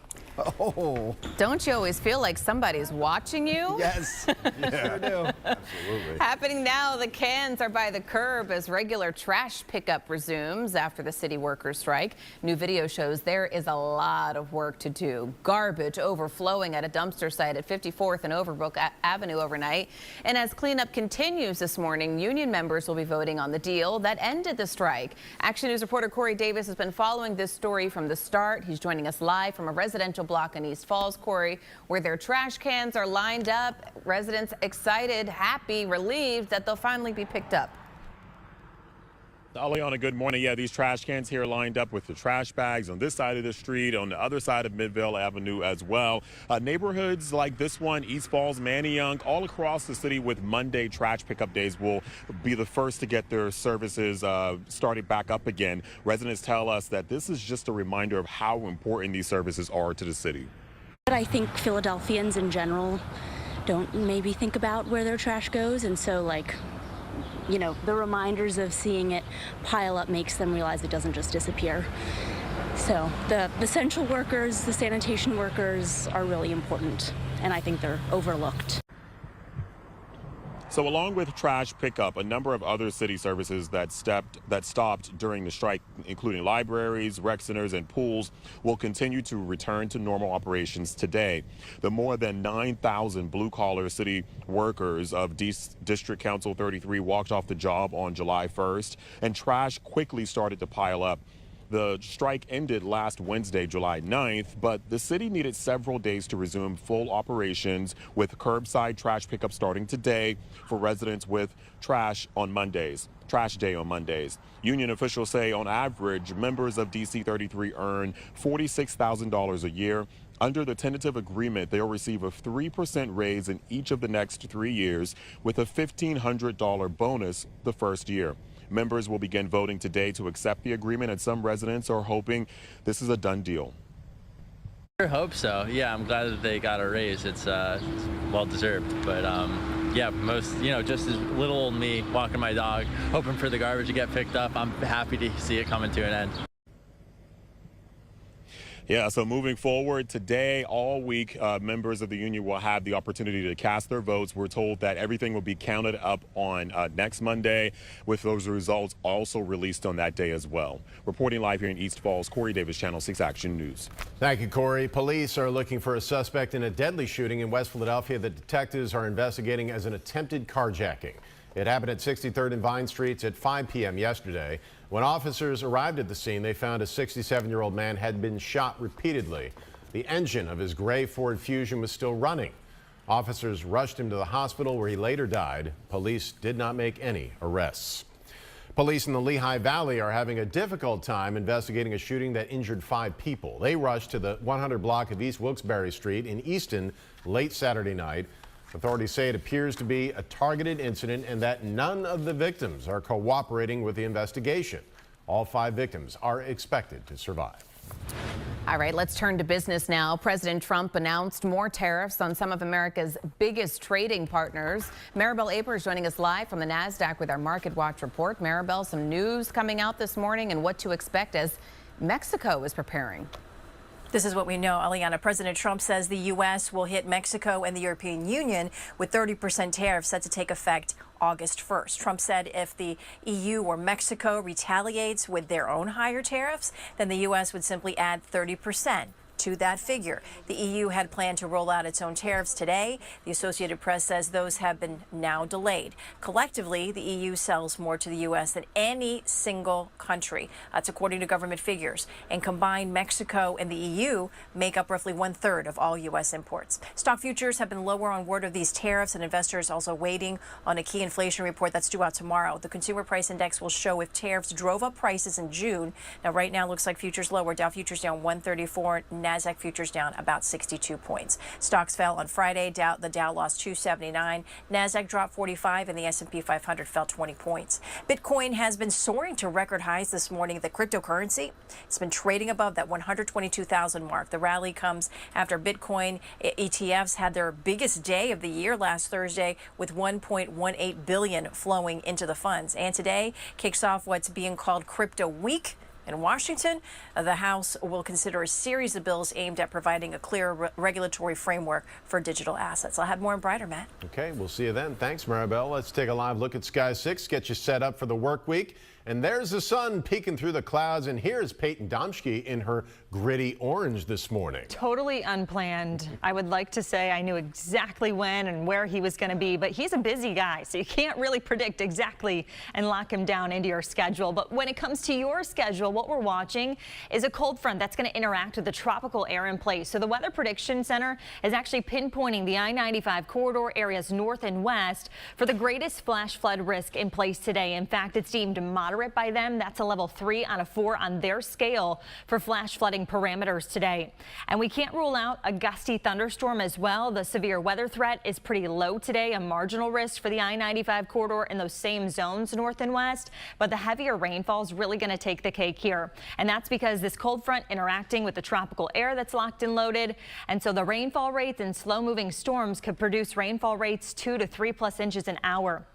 [SPEAKER 4] Oh.
[SPEAKER 3] Don't you always feel like somebody's watching you?
[SPEAKER 4] Yes, you sure do.
[SPEAKER 2] Absolutely.
[SPEAKER 3] Happening now, the cans are by the curb as regular trash pickup resumes after the city workers strike. New video shows there is a lot of work to do. Garbage overflowing at a dumpster site at 54th and Overbrook Avenue overnight. And as cleanup continues this morning, union members will be voting on the deal that ended the strike. Action News reporter Corey Davis has been following this story from the start. He's joining us live from a residential block in East Falls, Corey, where their trash cans are lined up. Residents excited, happy, relieved that they'll finally be picked up.
[SPEAKER 15] Aliana, good morning. Yeah, these trash cans here lined up with the trash bags on this side of the street, on the other side of Midvale Avenue as well. Neighborhoods like this one, East Falls, Manayunk, all across the city with Monday trash pickup days will be the first to get their services started back up again. Residents tell us that this is just a reminder of how important these services are to the city.
[SPEAKER 9] But I think Philadelphians in general don't maybe think about where their trash goes, and so you know, the reminders of seeing it pile up makes them realize it doesn't just disappear. So the essential workers, the sanitation workers are really important, and I think they're overlooked.
[SPEAKER 15] So along with trash pickup, a number of other city services that stopped during the strike, including libraries, rec centers, and pools, will continue to return to normal operations today. The more than 9,000 blue-collar city workers of District Council 33 walked off the job on July 1st, and trash quickly started to pile up. The strike ended last Wednesday, July 9th, but the city needed several days to resume full operations, with curbside trash pickup starting today for residents with trash on Mondays. Trash day on Mondays. Union officials say on average, members of DC 33 earn $46,000 a year. Under the tentative agreement, they'll receive a 3% raise in each of the next 3 years, with a $1,500 bonus the first year. Members will begin voting today to accept the agreement, and some residents are hoping this is a done deal.
[SPEAKER 12] I hope so. Yeah, I'm glad that they got a raise. It's well deserved. But yeah, most, just as little old me walking my dog, hoping for the garbage to get picked up. I'm happy to see it coming to an end.
[SPEAKER 15] Yeah, so moving forward today, all week, members of the union will have the opportunity to cast their votes. We're told that everything will be counted up on next Monday, with those results also released on that day as well. Reporting live here in East Falls, Corey Davis, Channel 6 Action News.
[SPEAKER 2] Thank you, Corey. Police are looking for a suspect in a deadly shooting in West Philadelphia that detectives are investigating as an attempted carjacking. It happened at 63rd and Vine Streets at 5 p.m. yesterday. When officers arrived at the scene, they found a 67-year-old man had been shot repeatedly. The engine of his gray Ford Fusion was still running. Officers rushed him to the hospital where he later died. Police did not make any arrests. Police in the Lehigh Valley are having a difficult time investigating a shooting that injured 5 people. They rushed to the 100 block of East Wilkes-Barre Street in Easton late Saturday night. Authorities say it appears to be a targeted incident and that none of the victims are cooperating with the investigation. All 5 victims are expected to survive.
[SPEAKER 3] All right, let's turn to business now. President Trump announced more tariffs on some of America's biggest trading partners. Maribel Aper is joining us live from the NASDAQ with our Market Watch report. Maribel, some news coming out this morning and what to expect as Mexico is preparing.
[SPEAKER 13] This is what we know, Aliana. President Trump says the U.S. will hit Mexico and the European Union with 30% tariffs set to take effect August 1st. Trump said if the EU or Mexico retaliates with their own higher tariffs, then the U.S. would simply add 30% to that figure. The EU had planned to roll out its own tariffs today. The Associated Press says those have been now delayed. Collectively, the EU sells more to the U.S. than any single country. That's according to government figures. And combined, Mexico and the EU make up roughly 1/3 of all U.S. imports. Stock futures have been lower on word of these tariffs, and investors also waiting on a key inflation report that's due out tomorrow. The consumer price index will show if tariffs drove up prices in June. Now, right now, looks like futures lower. Dow futures down 134. NASDAQ futures down about 62 points. Stocks fell on Friday. The Dow lost 279. NASDAQ dropped 45 and the S&P 500 fell 20 points. Bitcoin has been soaring to record highs this morning. The cryptocurrency, it's been trading above that 122,000 mark. The rally comes after Bitcoin ETFs had their biggest day of the year last Thursday with $1.18 billion flowing into the funds. And today kicks off what's being called Crypto Week. In Washington, the House will consider a series of bills aimed at providing a clear regulatory framework for digital assets. I'll have more and brighter, Matt.
[SPEAKER 2] Okay, we'll see you then. Thanks, Maribel. Let's take a live look at Sky 6, get you set up for the work week. And there's the sun peeking through the clouds. And here's Peyton Domschke in her gritty orange this morning.
[SPEAKER 14] Totally unplanned. I would like to say I knew exactly when and where he was going to be, but he's a busy guy, so you can't really predict exactly and lock him down into your schedule. But when it comes to your schedule, what we're watching is a cold front that's going to interact with the tropical air in place. So the Weather Prediction Center is actually pinpointing the I-95 corridor areas north and west for the greatest flash flood risk in place today. In fact, it's deemed moderate by them. That's a level 3 on a 4 on their scale for flash flooding parameters today. And we can't rule out a gusty thunderstorm as well. The severe weather threat is pretty low today, a marginal risk for the I-95 corridor in those same zones north and west. But the heavier rainfall is really going to take the cake here. And that's because this cold front interacting with the tropical air that's locked and loaded. And so the rainfall rates and slow moving storms could produce rainfall rates 2 to 3+ inches an hour.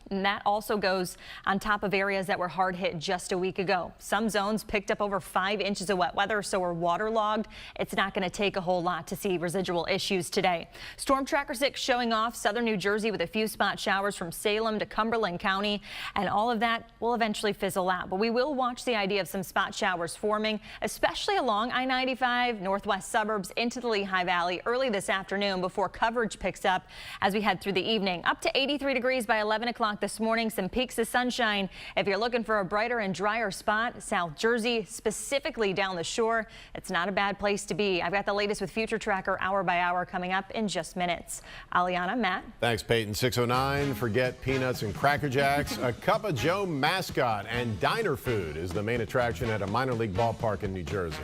[SPEAKER 14] And that also goes on top of areas that were hard hit just a week ago. Some zones picked up over 5 inches of wet weather, so we're waterlogged. It's not going to take a whole lot to see residual issues today. Storm Tracker 6 showing off southern New Jersey with a few spot showers from Salem to Cumberland County, and all of that will eventually fizzle out. But we will watch the idea of some spot showers forming, especially along I-95, northwest suburbs into the Lehigh Valley early this afternoon before coverage picks up as we head through the evening. Up to 83 degrees by 11 o'clock this morning, some peaks of sunshine. If you're looking for a brighter and drier spot, South Jersey, specifically down the shore, it's not a bad place to be. I've got the latest with Future Tracker hour by hour coming up in just minutes. Aliana, Matt.
[SPEAKER 2] Thanks, Peyton. 6:09. Forget peanuts and Cracker Jacks. A Cup of Joe mascot and diner food is the main attraction at a minor league ballpark in New Jersey.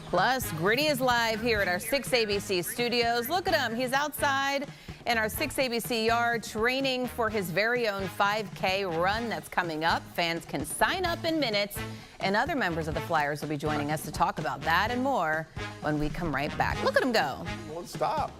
[SPEAKER 3] Plus, Gritty is live here at our 6 ABC studios. Look at him. He's outside in our 6 ABC yard training for his very own 5K run that's coming up. Fans can sign up in minutes, and other members of the Flyers will be joining us to talk about that and more when we come right back. Look at him go.
[SPEAKER 2] Won't stop.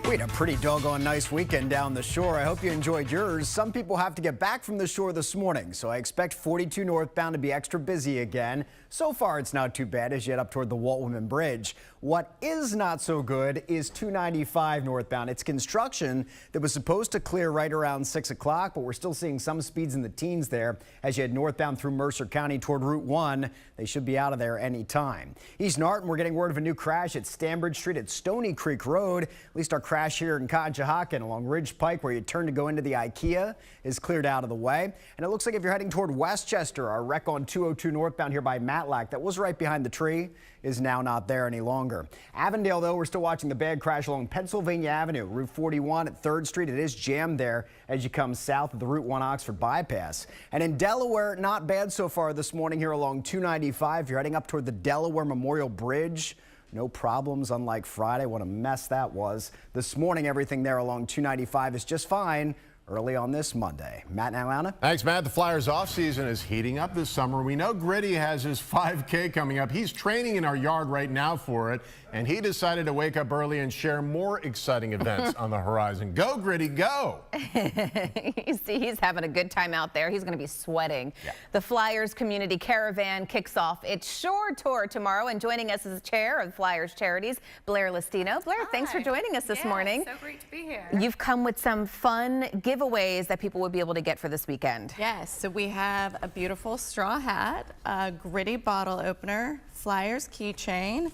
[SPEAKER 4] We had a pretty doggone nice weekend down the shore. I hope you enjoyed yours. Some people have to get back from the shore this morning, so I expect 42 northbound to be extra busy again. So far, it's not too bad as you head up toward the Walt Whitman Bridge. What is not so good is 295 northbound. It's construction that was supposed to clear right around 6 o'clock, but we're still seeing some speeds in the teens there as you head northbound through Mercer County toward Route 1. They should be out of there any time. East Norton, we're getting word of a new crash at Stanbridge Street at Stony Creek Road. At least our crash here in Conshohocken along Ridge Pike, where you turn to go into the IKEA, is cleared out of the way. And it looks like if you're heading toward Westchester, our wreck on 202 northbound here by Matlack, that was right behind the tree. is now not there any longer. Avondale, though, we're still watching the bad crash along Pennsylvania Avenue, Route 41 at 3rd Street. It is jammed there as you come south of the Route 1 Oxford bypass. And in Delaware, not bad so far this morning here along 295. You're heading up toward the Delaware Memorial Bridge. No problems, unlike Friday. What a mess that was. This morning, everything there along 295 is just fine early on this Monday. Matt and Atlanta.
[SPEAKER 2] Thanks, Matt. The Flyers offseason is heating up this summer. We know Gritty has his 5K coming up. He's training in our yard right now for it, and he decided to wake up early and share more exciting events on the horizon. Go, Gritty, go!
[SPEAKER 3] You see, he's having a good time out there. He's going to be sweating. Yeah. The Flyers Community Caravan kicks off its shore tour tomorrow, and joining us is the chair of Flyers Charities, Blair Listino. Blair, thanks for joining us this morning.
[SPEAKER 16] So great to be here.
[SPEAKER 3] You've come with some fun giveaways that people would be able to get for this weekend.
[SPEAKER 16] Yes, so we have a beautiful straw hat, a Gritty bottle opener, Flyers keychain,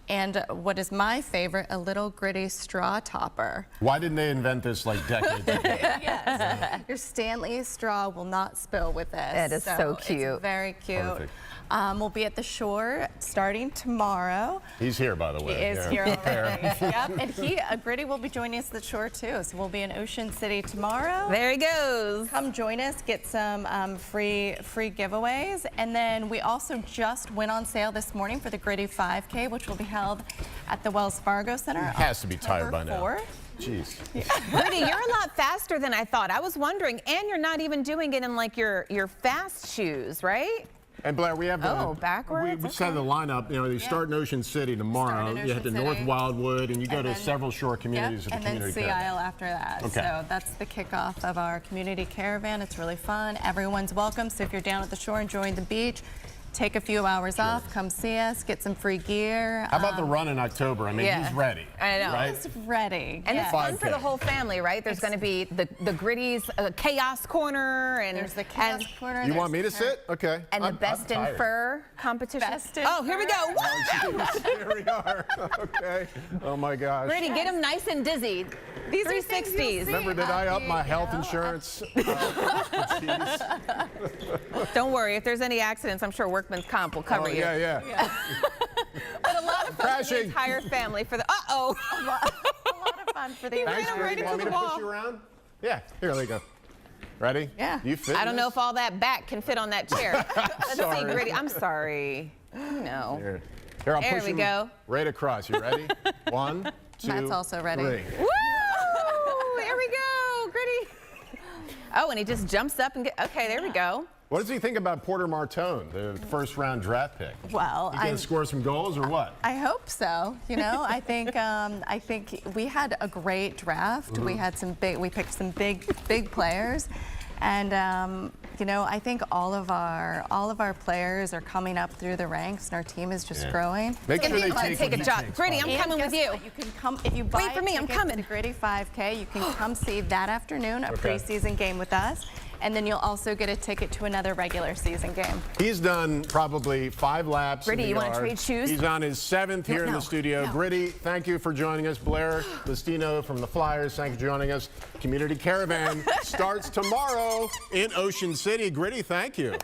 [SPEAKER 16] and what is my favorite, a little Gritty straw topper.
[SPEAKER 2] Why didn't they invent this like decades ago?
[SPEAKER 16] Yes. Your Stanley straw will not spill with this.
[SPEAKER 3] That is so cute.
[SPEAKER 16] It's very cute.
[SPEAKER 2] Perfect.
[SPEAKER 16] We'll be at the shore starting tomorrow.
[SPEAKER 2] He's here, by the way.
[SPEAKER 16] He is here already. Yep, and Gritty will be joining us at the shore too. So we'll be in Ocean City tomorrow.
[SPEAKER 3] There he goes.
[SPEAKER 16] Come join us, get some free giveaways, and then we also just went on sale this morning for the Gritty 5K, which will be held at the Wells Fargo Center.
[SPEAKER 2] He has to be tired by now.
[SPEAKER 16] 4th.
[SPEAKER 2] Jeez.
[SPEAKER 3] Gritty, you're a lot faster than I thought. I was wondering, and you're not even doing it in like your fast shoes, right?
[SPEAKER 2] And Blair, we have
[SPEAKER 3] backwards.
[SPEAKER 2] We set the lineup. You know, you start in Ocean City tomorrow. You head to North Wildwood, and you go to several shore communities of the community.
[SPEAKER 16] And then Sea Isle after that.
[SPEAKER 2] Okay.
[SPEAKER 16] So that's the kickoff of our community caravan. It's really fun. Everyone's welcome. So if you're down at the shore enjoying the beach, take a few hours off, come see us, get some free gear.
[SPEAKER 2] How about the run in October? I mean, he's ready.
[SPEAKER 3] I know.
[SPEAKER 2] Right?
[SPEAKER 16] He's ready.
[SPEAKER 3] And it's fun for the whole family, right? There's going to be the Gritty's Chaos Corner. And
[SPEAKER 16] there's the Chaos Corner.
[SPEAKER 2] You want me to sit? Okay.
[SPEAKER 3] And the Best in Fur competition. Here we go. Woo!
[SPEAKER 2] Here we are. Okay. Oh, my gosh.
[SPEAKER 3] Gritty, get him nice and dizzy. These 360s.
[SPEAKER 2] Remember, did I up my health insurance?
[SPEAKER 3] Don't worry. If there's any accidents, I'm sure Workman's Comp will cover you.
[SPEAKER 2] Yeah.
[SPEAKER 3] But a lot of fun for the entire family. For the
[SPEAKER 16] a lot of fun for the
[SPEAKER 3] entire family. Right into the wall.
[SPEAKER 2] Push you around? Yeah. Here we go. Ready?
[SPEAKER 16] Yeah.
[SPEAKER 2] You fit?
[SPEAKER 3] I don't know if all that back can fit on that chair. Let's
[SPEAKER 2] sorry.
[SPEAKER 3] see, Gritty. I'm sorry. No.
[SPEAKER 2] Here, I'll
[SPEAKER 3] there
[SPEAKER 2] push
[SPEAKER 3] we
[SPEAKER 2] him
[SPEAKER 3] go.
[SPEAKER 2] Right across. You ready? 1, 2,
[SPEAKER 16] Matt's also ready.
[SPEAKER 2] 3.
[SPEAKER 3] Woo! There we go, Gritty. Oh, and he just jumps up and okay, there we go.
[SPEAKER 2] What does he think about Porter Martone, the first-round draft pick?
[SPEAKER 16] Well,
[SPEAKER 2] you gonna score some goals or what?
[SPEAKER 16] I hope so. You know, I think we had a great draft. We had we picked some big players, and you know, I think all of our players are coming up through the ranks, and our team is just growing.
[SPEAKER 2] Make sure they
[SPEAKER 3] take a job. Gritty, I'm coming with you.
[SPEAKER 16] You can come if you buy
[SPEAKER 3] Wait for me. I'm coming.
[SPEAKER 16] The Gritty 5K. You can come see that afternoon a preseason game with us. And then you'll also get a ticket to another regular season game.
[SPEAKER 2] He's done probably 5 laps.
[SPEAKER 3] Gritty,
[SPEAKER 2] in the
[SPEAKER 3] you want to trade shoes?
[SPEAKER 2] He's on his 7th here in the studio. Gritty, thank you for joining us. Blair Listino from the Flyers, thank you for joining us. Community Caravan starts tomorrow in Ocean City. Gritty, thank you.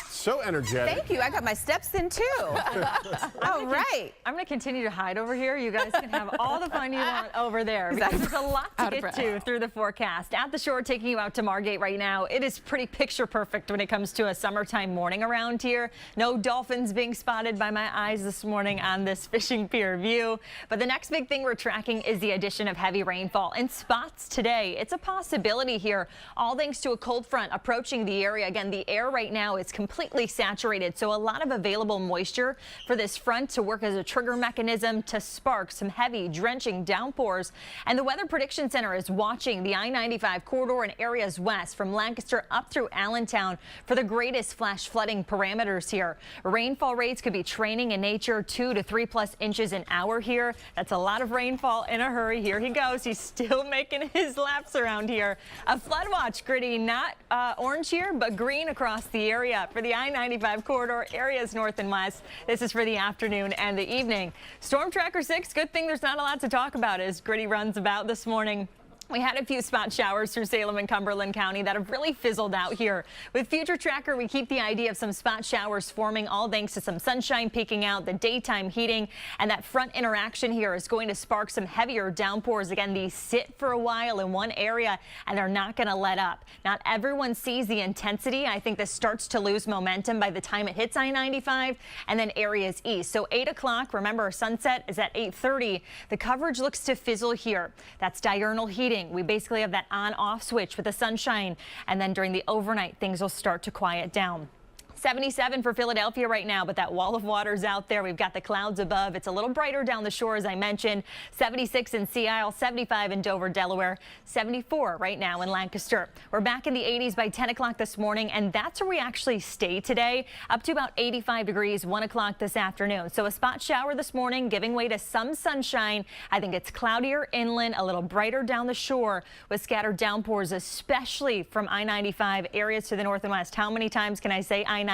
[SPEAKER 2] So energetic.
[SPEAKER 3] Thank you. I got my steps in too. All right.
[SPEAKER 14] I'm going to continue to hide over here. You guys can have all the fun you want over there because there's a lot to get to through the forecast. At the shore, taking you out to Margate right now. It is pretty picture perfect when it comes to a summertime morning around here. No dolphins being spotted by my eyes this morning on this fishing pier view. But the next big thing we're tracking is the addition of heavy rainfall in spots today. It's a possibility here, all thanks to a cold front approaching the area. Again, the air right now is completely saturated, so a lot of available moisture for this front to work as a trigger mechanism to spark some heavy drenching downpours. And the Weather Prediction Center is watching the I-95 corridor and areas west from Lancaster up through Allentown for the greatest flash flooding parameters here. Rainfall rates could be training in nature, 2 to 3+ inches an hour here. That's a lot of rainfall in a hurry. Here he goes. He's still making his laps around here. A flood watch, Gritty, not orange here, but green across the area for the I-95 corridor, areas north and west. This is for the afternoon and the evening. Storm Tracker 6, good thing there's not a lot to talk about as Gritty runs about this morning. We had a few spot showers through Salem and Cumberland County that have really fizzled out here. With Future Tracker, we keep the idea of some spot showers forming, all thanks to some sunshine peeking out, the daytime heating, and that front interaction here is going to spark some heavier downpours. Again, these sit for a while in one area, and they're not going to let up. Not everyone sees the intensity. I think this starts to lose momentum by the time it hits I-95 and then areas east. So 8 o'clock, remember our sunset is at 8:30. The coverage looks to fizzle here. That's diurnal heating. We basically have that on-off switch with the sunshine, and then during the overnight, things will start to quiet down. 77 for Philadelphia right now, but that wall of water's out there. We've got the clouds above. It's a little brighter down the shore, as I mentioned. 76 in Sea Isle, 75 in Dover, Delaware, 74 right now in Lancaster. We're back in the 80s by 10 o'clock this morning, and that's where we actually stay today, up to about 85 degrees, 1 o'clock this afternoon. So a spot shower this morning, giving way to some sunshine. I think it's cloudier inland, a little brighter down the shore with scattered downpours, especially from I-95 areas to the north and west. How many times can I say I-95?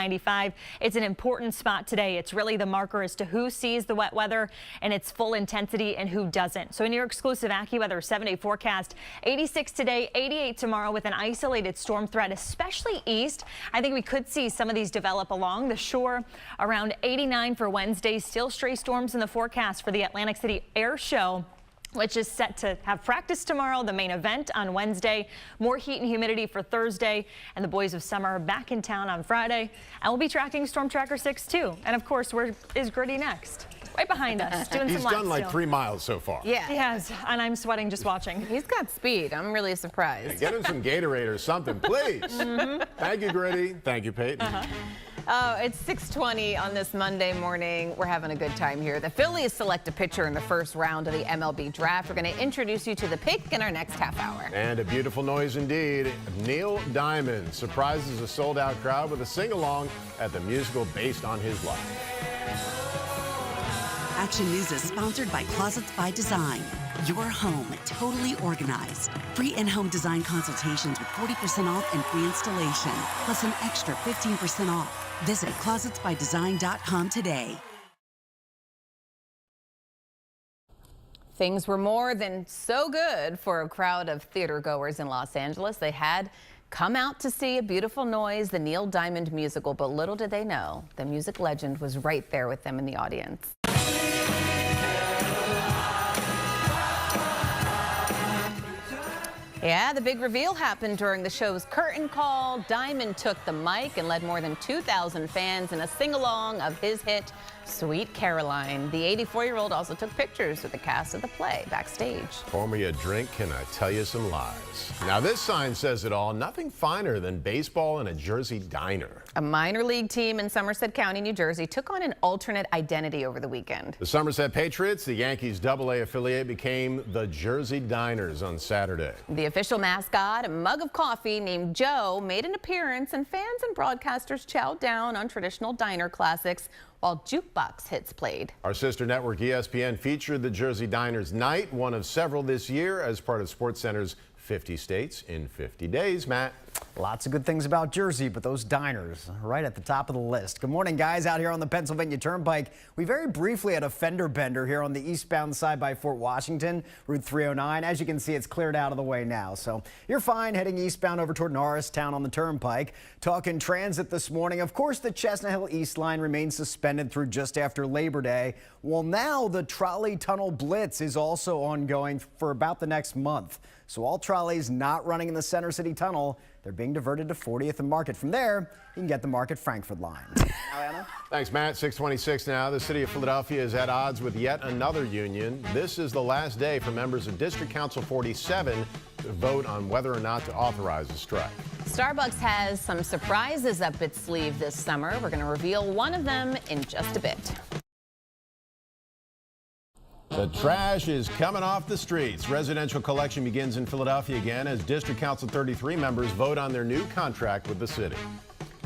[SPEAKER 14] It's an important spot today. It's really the marker as to who sees the wet weather and its full intensity and who doesn't. So in your exclusive AccuWeather 7-day forecast, 86 today, 88 tomorrow with an isolated storm threat, especially east. I think we could see some of these develop along the shore. Around 89 for Wednesday. Still stray storms in the forecast for the Atlantic City Air Show, which is set to have practice tomorrow, the main event on Wednesday. More heat and humidity for Thursday, and the boys of summer are back in town on Friday. And we'll be tracking Storm Tracker 6 too. And of course, where is Gritty next? Right behind us, doing some laps.
[SPEAKER 2] He's done like 3 miles so far.
[SPEAKER 3] Yeah.
[SPEAKER 14] He has, and I'm sweating just watching.
[SPEAKER 3] He's got speed. I'm really surprised.
[SPEAKER 2] Yeah, get him some Gatorade or something, please. Thank you, Gritty. Thank you, Peyton.
[SPEAKER 3] It's 6:20 on this Monday morning. We're having a good time here. The Phillies select a pitcher in the first round of the MLB draft. We're going to introduce you to the pick in our next half hour.
[SPEAKER 2] And a beautiful noise indeed. Neil Diamond surprises a sold-out crowd with a sing-along at the musical based on his life.
[SPEAKER 17] Action News is sponsored by Closets by Design. Your home totally organized. Free in-home design consultations with 40% off and free installation, plus an extra 15% off. Visit closetsbydesign.com today.
[SPEAKER 3] Things were more than so good for a crowd of theater goers in Los Angeles. They had come out to see A Beautiful Noise, the Neil Diamond musical, but little did they know the music legend was right there with them in the audience. Yeah, the big reveal happened during the show's curtain call. Diamond took the mic and led more than 2,000 fans in a sing-along of his hit, Sweet Caroline. The 84-year-old also took pictures with the cast of the play backstage.
[SPEAKER 2] Pour me a drink, can I tell you some lies? Now this sign says it all. Nothing finer than baseball in a Jersey diner.
[SPEAKER 3] A minor league team in Somerset County, New Jersey, took on an alternate identity over the weekend.
[SPEAKER 2] The Somerset Patriots, the Yankees AA affiliate, became the Jersey Diners on Saturday.
[SPEAKER 3] The official mascot, a mug of coffee named Joe, made an appearance, and fans and broadcasters chowed down on traditional diner classics while jukebox hits played.
[SPEAKER 2] Our sister network ESPN featured the Jersey Diners Night, one of several this year as part of SportsCenter's 50 States in 50 Days. Matt.
[SPEAKER 4] Lots of good things about Jersey, but those diners right at the top of the list. Good morning, guys. Out here on the Pennsylvania Turnpike, we very briefly had a fender bender here on the eastbound side by Fort Washington, Route 309. As you can see, it's cleared out of the way now, so you're fine heading eastbound over toward Norristown on the Turnpike. Talking transit this morning, of course, the Chestnut Hill East line remains suspended through just after Labor Day. Well, now the trolley tunnel blitz is also ongoing for about the next month. So all trolleys not running in the Center City Tunnel, they're being diverted to 40th and Market. From there, you can get the Market Frankfurt line.
[SPEAKER 2] Thanks, Matt. 6:26 now. The city of Philadelphia is at odds with yet another union. This is the last day for members of District Council 47 to vote on whether or not to authorize a strike.
[SPEAKER 3] Starbucks has some surprises up its sleeve this summer. We're going to reveal one of them in just a bit.
[SPEAKER 2] The trash is coming off the streets. Residential collection begins in Philadelphia again as District Council 33 members vote on their new contract with the city.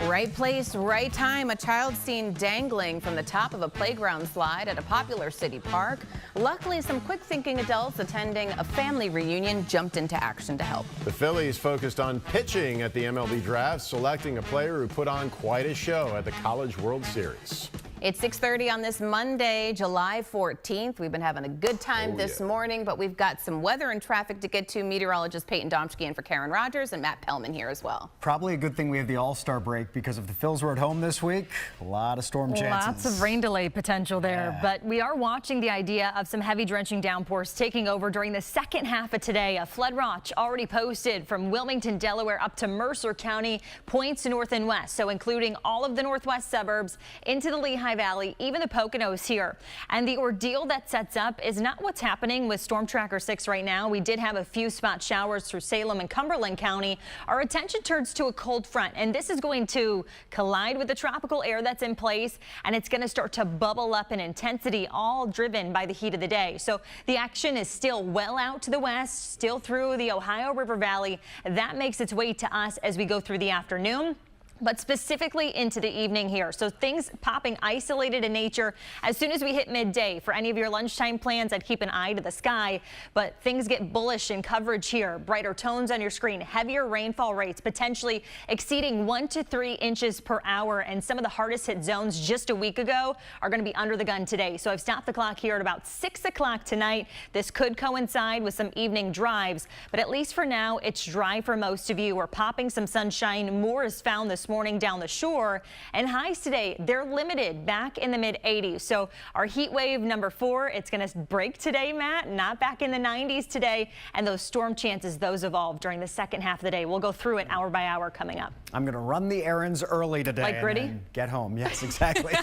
[SPEAKER 3] Right place, right time. A child seen dangling from the top of a playground slide at a popular city park. Luckily, some quick-thinking adults attending a family reunion jumped into action to help.
[SPEAKER 2] The Phillies focused on pitching at the MLB draft, selecting a player who put on quite a show at the College World Series.
[SPEAKER 3] It's 6:30 on this Monday, July 14th. We've been having a good time this morning, but we've got some weather and traffic to get to. Meteorologist Peyton Domschke in for Karen Rogers and Matt Pellman here as well.
[SPEAKER 4] Probably a good thing we have the All-Star break because if the Phils were at home this week, a lot of storm chances.
[SPEAKER 14] Lots of rain delay potential there, but we are watching the idea of some heavy drenching downpours taking over during the second half of today. A flood watch already posted from Wilmington, Delaware up to Mercer County, points north and west, so including all of the northwest suburbs into the Lehigh Valley, even the Poconos here. And the ordeal that sets up is not what's happening with Storm Tracker 6 right now. We did have a few spot showers through Salem and Cumberland County. Our attention turns to a cold front, and this is going to collide with the tropical air that's in place, and it's going to start to bubble up in intensity, all driven by the heat of the day. So the action is still well out to the west, still through the Ohio River Valley. That makes its way to us as we go through the afternoon, but specifically into the evening here. So things popping isolated in nature as soon as we hit midday. For any of your lunchtime plans, I'd keep an eye to the sky, but things get bullish in coverage here. Brighter tones on your screen, heavier rainfall rates, potentially exceeding 1 to 3 inches per hour. And some of the hardest hit zones just a week ago are going to be under the gun today. So I've stopped the clock here at about 6 o'clock tonight. This could coincide with some evening drives, but at least for now, it's dry for most of you. We're popping some sunshine. More is found this morning down the shore, and highs today, they're limited back in the mid 80s. So our heat wave number 4, it's going to break today, Matt, not back in the 90s today. And those storm chances, those evolve during the second half of the day. We'll go through it hour by hour coming up.
[SPEAKER 4] I'm going to run the errands early today.
[SPEAKER 14] Like Gritty?
[SPEAKER 4] And then get home. Yes, exactly.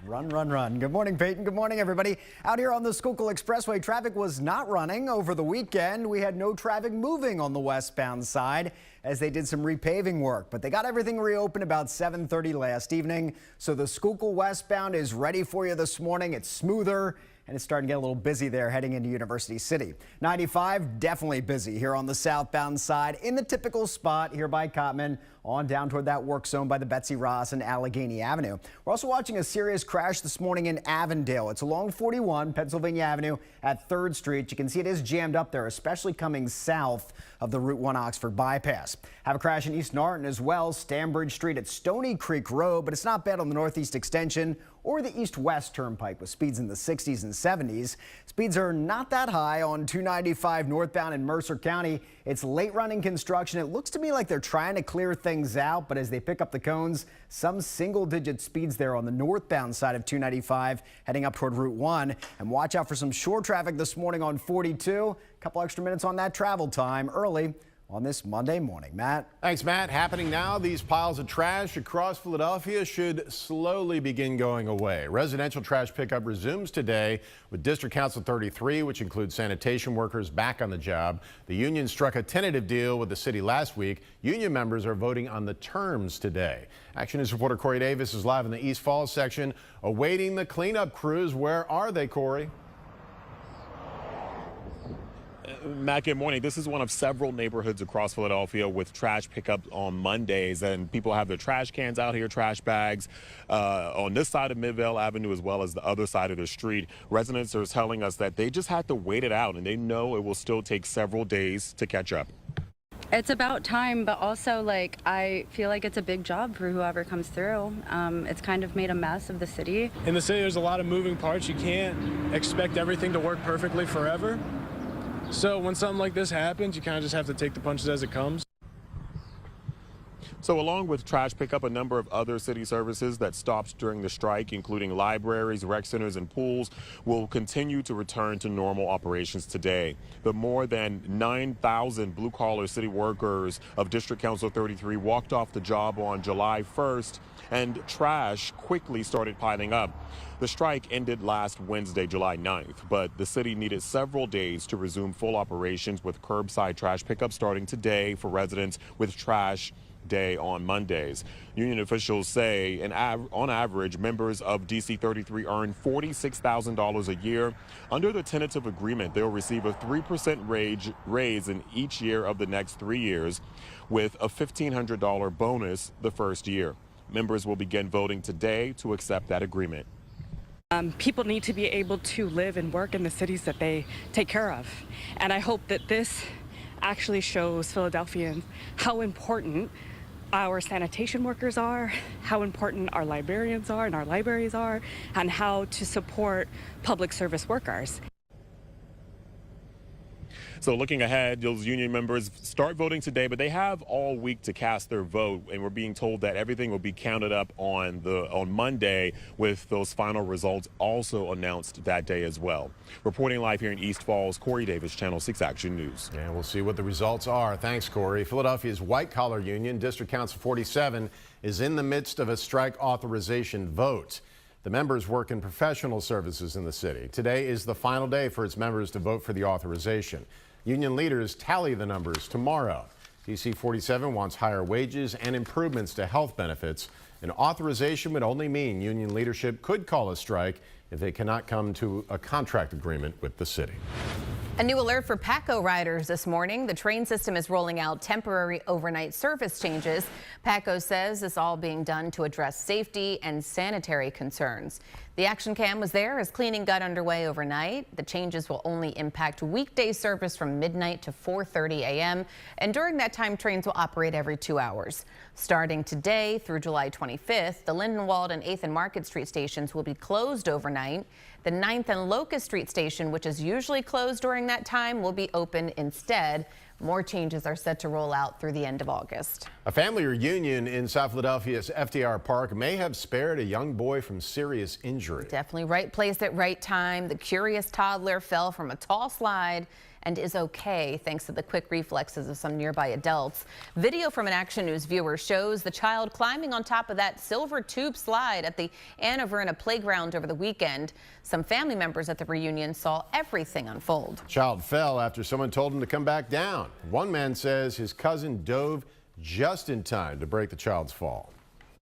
[SPEAKER 4] Run, run, run. Good morning, Peyton. Good morning, everybody. Out here on the Schuylkill Expressway, traffic was not running over the weekend. We had no traffic moving on the westbound side as they did some repaving work, but they got everything reopened about 7:30 last evening. So the Schuylkill westbound is ready for you this morning. It's smoother, and it's starting to get a little busy there heading into University City. 95 definitely busy here on the southbound side in the typical spot here by Cottman on down toward that work zone by the Betsy Ross and Allegheny Avenue. We're also watching a serious crash this morning in Avondale. It's along 41 Pennsylvania Avenue at 3rd Street. You can see it is jammed up there, especially coming south of the Route 1 Oxford bypass. Have a crash in East Norton as well, Stambridge Street at Stony Creek Road, but it's not bad on the northeast extension or the east-west turnpike with speeds in the 60s and 70s. Speeds are not that high on 295 northbound in Mercer County. It's late running construction. It looks to me like they're trying to clear things out, but as they pick up the cones, some single-digit speeds there on the northbound side of 295 heading up toward Route 1. And watch out for some shore traffic this morning on 42. A couple extra minutes on that travel time early on this Monday morning. Matt.
[SPEAKER 2] Thanks, Matt. Happening now, these piles of trash across Philadelphia should slowly begin going away. Residential trash pickup resumes today with District Council 33, which includes sanitation workers, back on the job. The union struck a tentative deal with the city last week. Union members are voting on the terms today. Action News reporter Corey Davis is live in the East Falls section, awaiting the cleanup crews. Where are they, Corey?
[SPEAKER 15] Matt, good morning. This is one of several neighborhoods across Philadelphia with trash pickup on Mondays, and people have their trash cans out here, trash bags, on this side of Midvale Avenue as well as the other side of the street. Residents are telling us that they just had to wait it out, and they know it will still take several days to catch up.
[SPEAKER 18] It's about time, but also, I feel like it's a big job for whoever comes through. It's kind of made a mess of the city.
[SPEAKER 6] In the city, there's a lot of moving parts. You can't expect everything to work perfectly forever. So when something like this happens, you kind of just have to take the punches as it comes.
[SPEAKER 15] So along with trash pickup, a number of other city services that stopped during the strike, including libraries, rec centers, and pools, will continue to return to normal operations today. The more than 9,000 blue-collar city workers of District Council 33 walked off the job on July 1st, and trash quickly started piling up. The strike ended last Wednesday, July 9th, but the city needed several days to resume full operations with curbside trash pickup starting today for residents with trash day on Mondays. Union officials say on average, members of DC 33 earn $46,000 a year. Under the tentative agreement, they'll receive a 3% raise in each year of the next 3 years with a $1,500 bonus the first year. Members will begin voting today to accept that agreement.
[SPEAKER 8] People need to be able to live and work in the cities that they take care of. And I hope that this actually shows Philadelphians how important our sanitation workers are, how important our librarians are and our libraries are, and how to support public service workers.
[SPEAKER 15] So looking ahead, those union members start voting today, but they have all week to cast their vote, and we're being told that everything will be counted up on Monday, with those final results also announced that day as well. Reporting live here in East Falls, Corey Davis, Channel 6 Action News.
[SPEAKER 2] Yeah, we'll see what the results are. Thanks, Corey. Philadelphia's white-collar union, District Council 47, is in the midst of a strike authorization vote. The members work in professional services in the city. Today is the final day for its members to vote for the authorization. Union leaders tally the numbers tomorrow. DC 47 wants higher wages and improvements to health benefits. An authorization would only mean union leadership could call a strike if they cannot come to a contract agreement with the city.
[SPEAKER 3] A new alert for PACO riders this morning. The train system is rolling out temporary overnight service changes. PACO says this all being done to address safety and sanitary concerns. The action cam was there as cleaning got underway overnight. The changes will only impact weekday service from midnight to 4:30 a.m. and during that time trains will operate every 2 hours. Starting today through July 25th, the Lindenwold and 8th and Market Street stations will be closed overnight. The 9th and Locust Street station, which is usually closed during that time, will be open instead. More changes are set to roll out through the end of August.
[SPEAKER 2] A family reunion in South Philadelphia's FDR Park may have spared a young boy from serious injury.
[SPEAKER 3] Definitely right place at right time. The curious toddler fell from a tall slide and is okay thanks to the quick reflexes of some nearby adults. Video from an Action News viewer shows the child climbing on top of that silver tube slide at the Anna Verna playground over the weekend. Some family members at the reunion saw everything unfold.
[SPEAKER 2] Child fell after someone told him to come back down. One man says his cousin dove just in time to break the child's fall.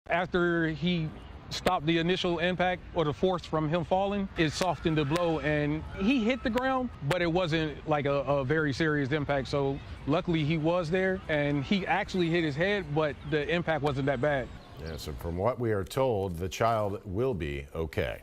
[SPEAKER 10] After he stopped the initial impact or the force from him falling, it softened the blow and he hit the ground, but it wasn't like a very serious impact. So luckily he was there and he actually hit his head, but the impact wasn't that bad.
[SPEAKER 2] Yeah, so from what we are told, the child will be okay.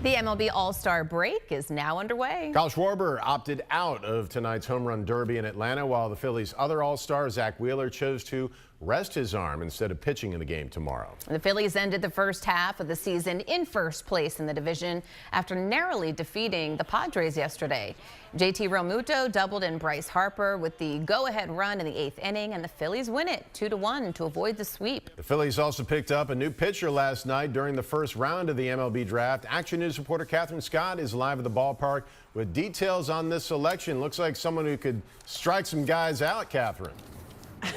[SPEAKER 3] The MLB All-Star break is now underway.
[SPEAKER 2] Kyle Schwarber opted out of tonight's home run derby in Atlanta, while the Phillies' other All-Star, Zach Wheeler, chose to rest his arm instead of pitching in the game tomorrow.
[SPEAKER 3] The Phillies ended the first half of the season in first place in the division after narrowly defeating the Padres yesterday. JT Realmuto doubled in Bryce Harper with the go-ahead run in the 8th inning, and the Phillies win it 2-1 to avoid the sweep.
[SPEAKER 2] The Phillies also picked up a new pitcher last night during the first round of the MLB draft. Action News reporter Catherine Scott is live at the ballpark with details on this selection. Looks like someone who could strike some guys out, Catherine.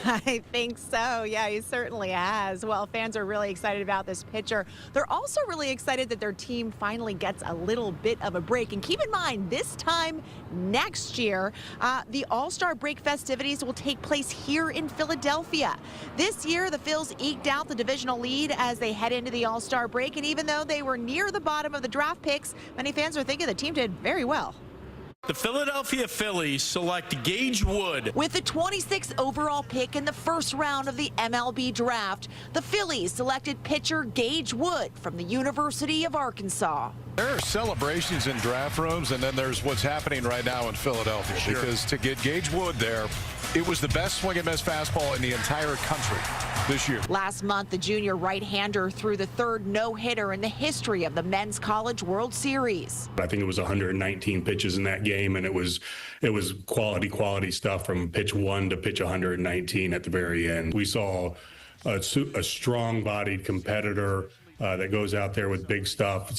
[SPEAKER 5] I think so. Yeah, he certainly has. Well, fans are really excited about this pitcher. They're also really excited that their team finally gets a little bit of a break. And keep in mind, this time next year, the All-Star break festivities will take place here in Philadelphia. This year, the Phils eked out the divisional lead as they head into the All-Star break. And even though they were near the bottom of the draft picks, many fans are thinking the team did very well.
[SPEAKER 7] The Philadelphia Phillies select Gage Wood.
[SPEAKER 5] With the 26th overall pick in the first round of the MLB draft, the Phillies selected pitcher Gage Wood from the University of Arkansas.
[SPEAKER 23] There are celebrations in draft rooms, and then there's what's happening right now in Philadelphia. Because to get Gage Wood there, it was the best swing and miss fastball in the entire country this year.
[SPEAKER 5] Last month, the junior right-hander threw the third no-hitter in the history of the Men's College World Series.
[SPEAKER 24] I think it was 119 pitches in that game, and it was quality stuff from pitch 1 to pitch 119 at the very end. We saw a strong-bodied competitor that goes out there with big stuff,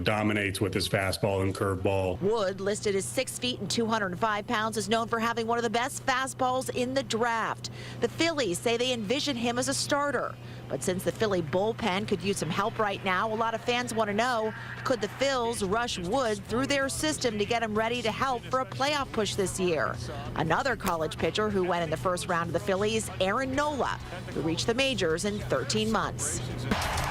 [SPEAKER 24] dominates with his fastball and curveball.
[SPEAKER 5] Wood, listed as 6 feet and 205 pounds, is known for having one of the best fastballs in the draft. The Phillies say they envision him as a starter. But since the Philly bullpen could use some help right now, a lot of fans want to know, could the Phils rush Wood through their system to get him ready to help for a playoff push this year? Another college pitcher who went in the first round of the Phillies, Aaron Nola, who reached the majors in 13 months.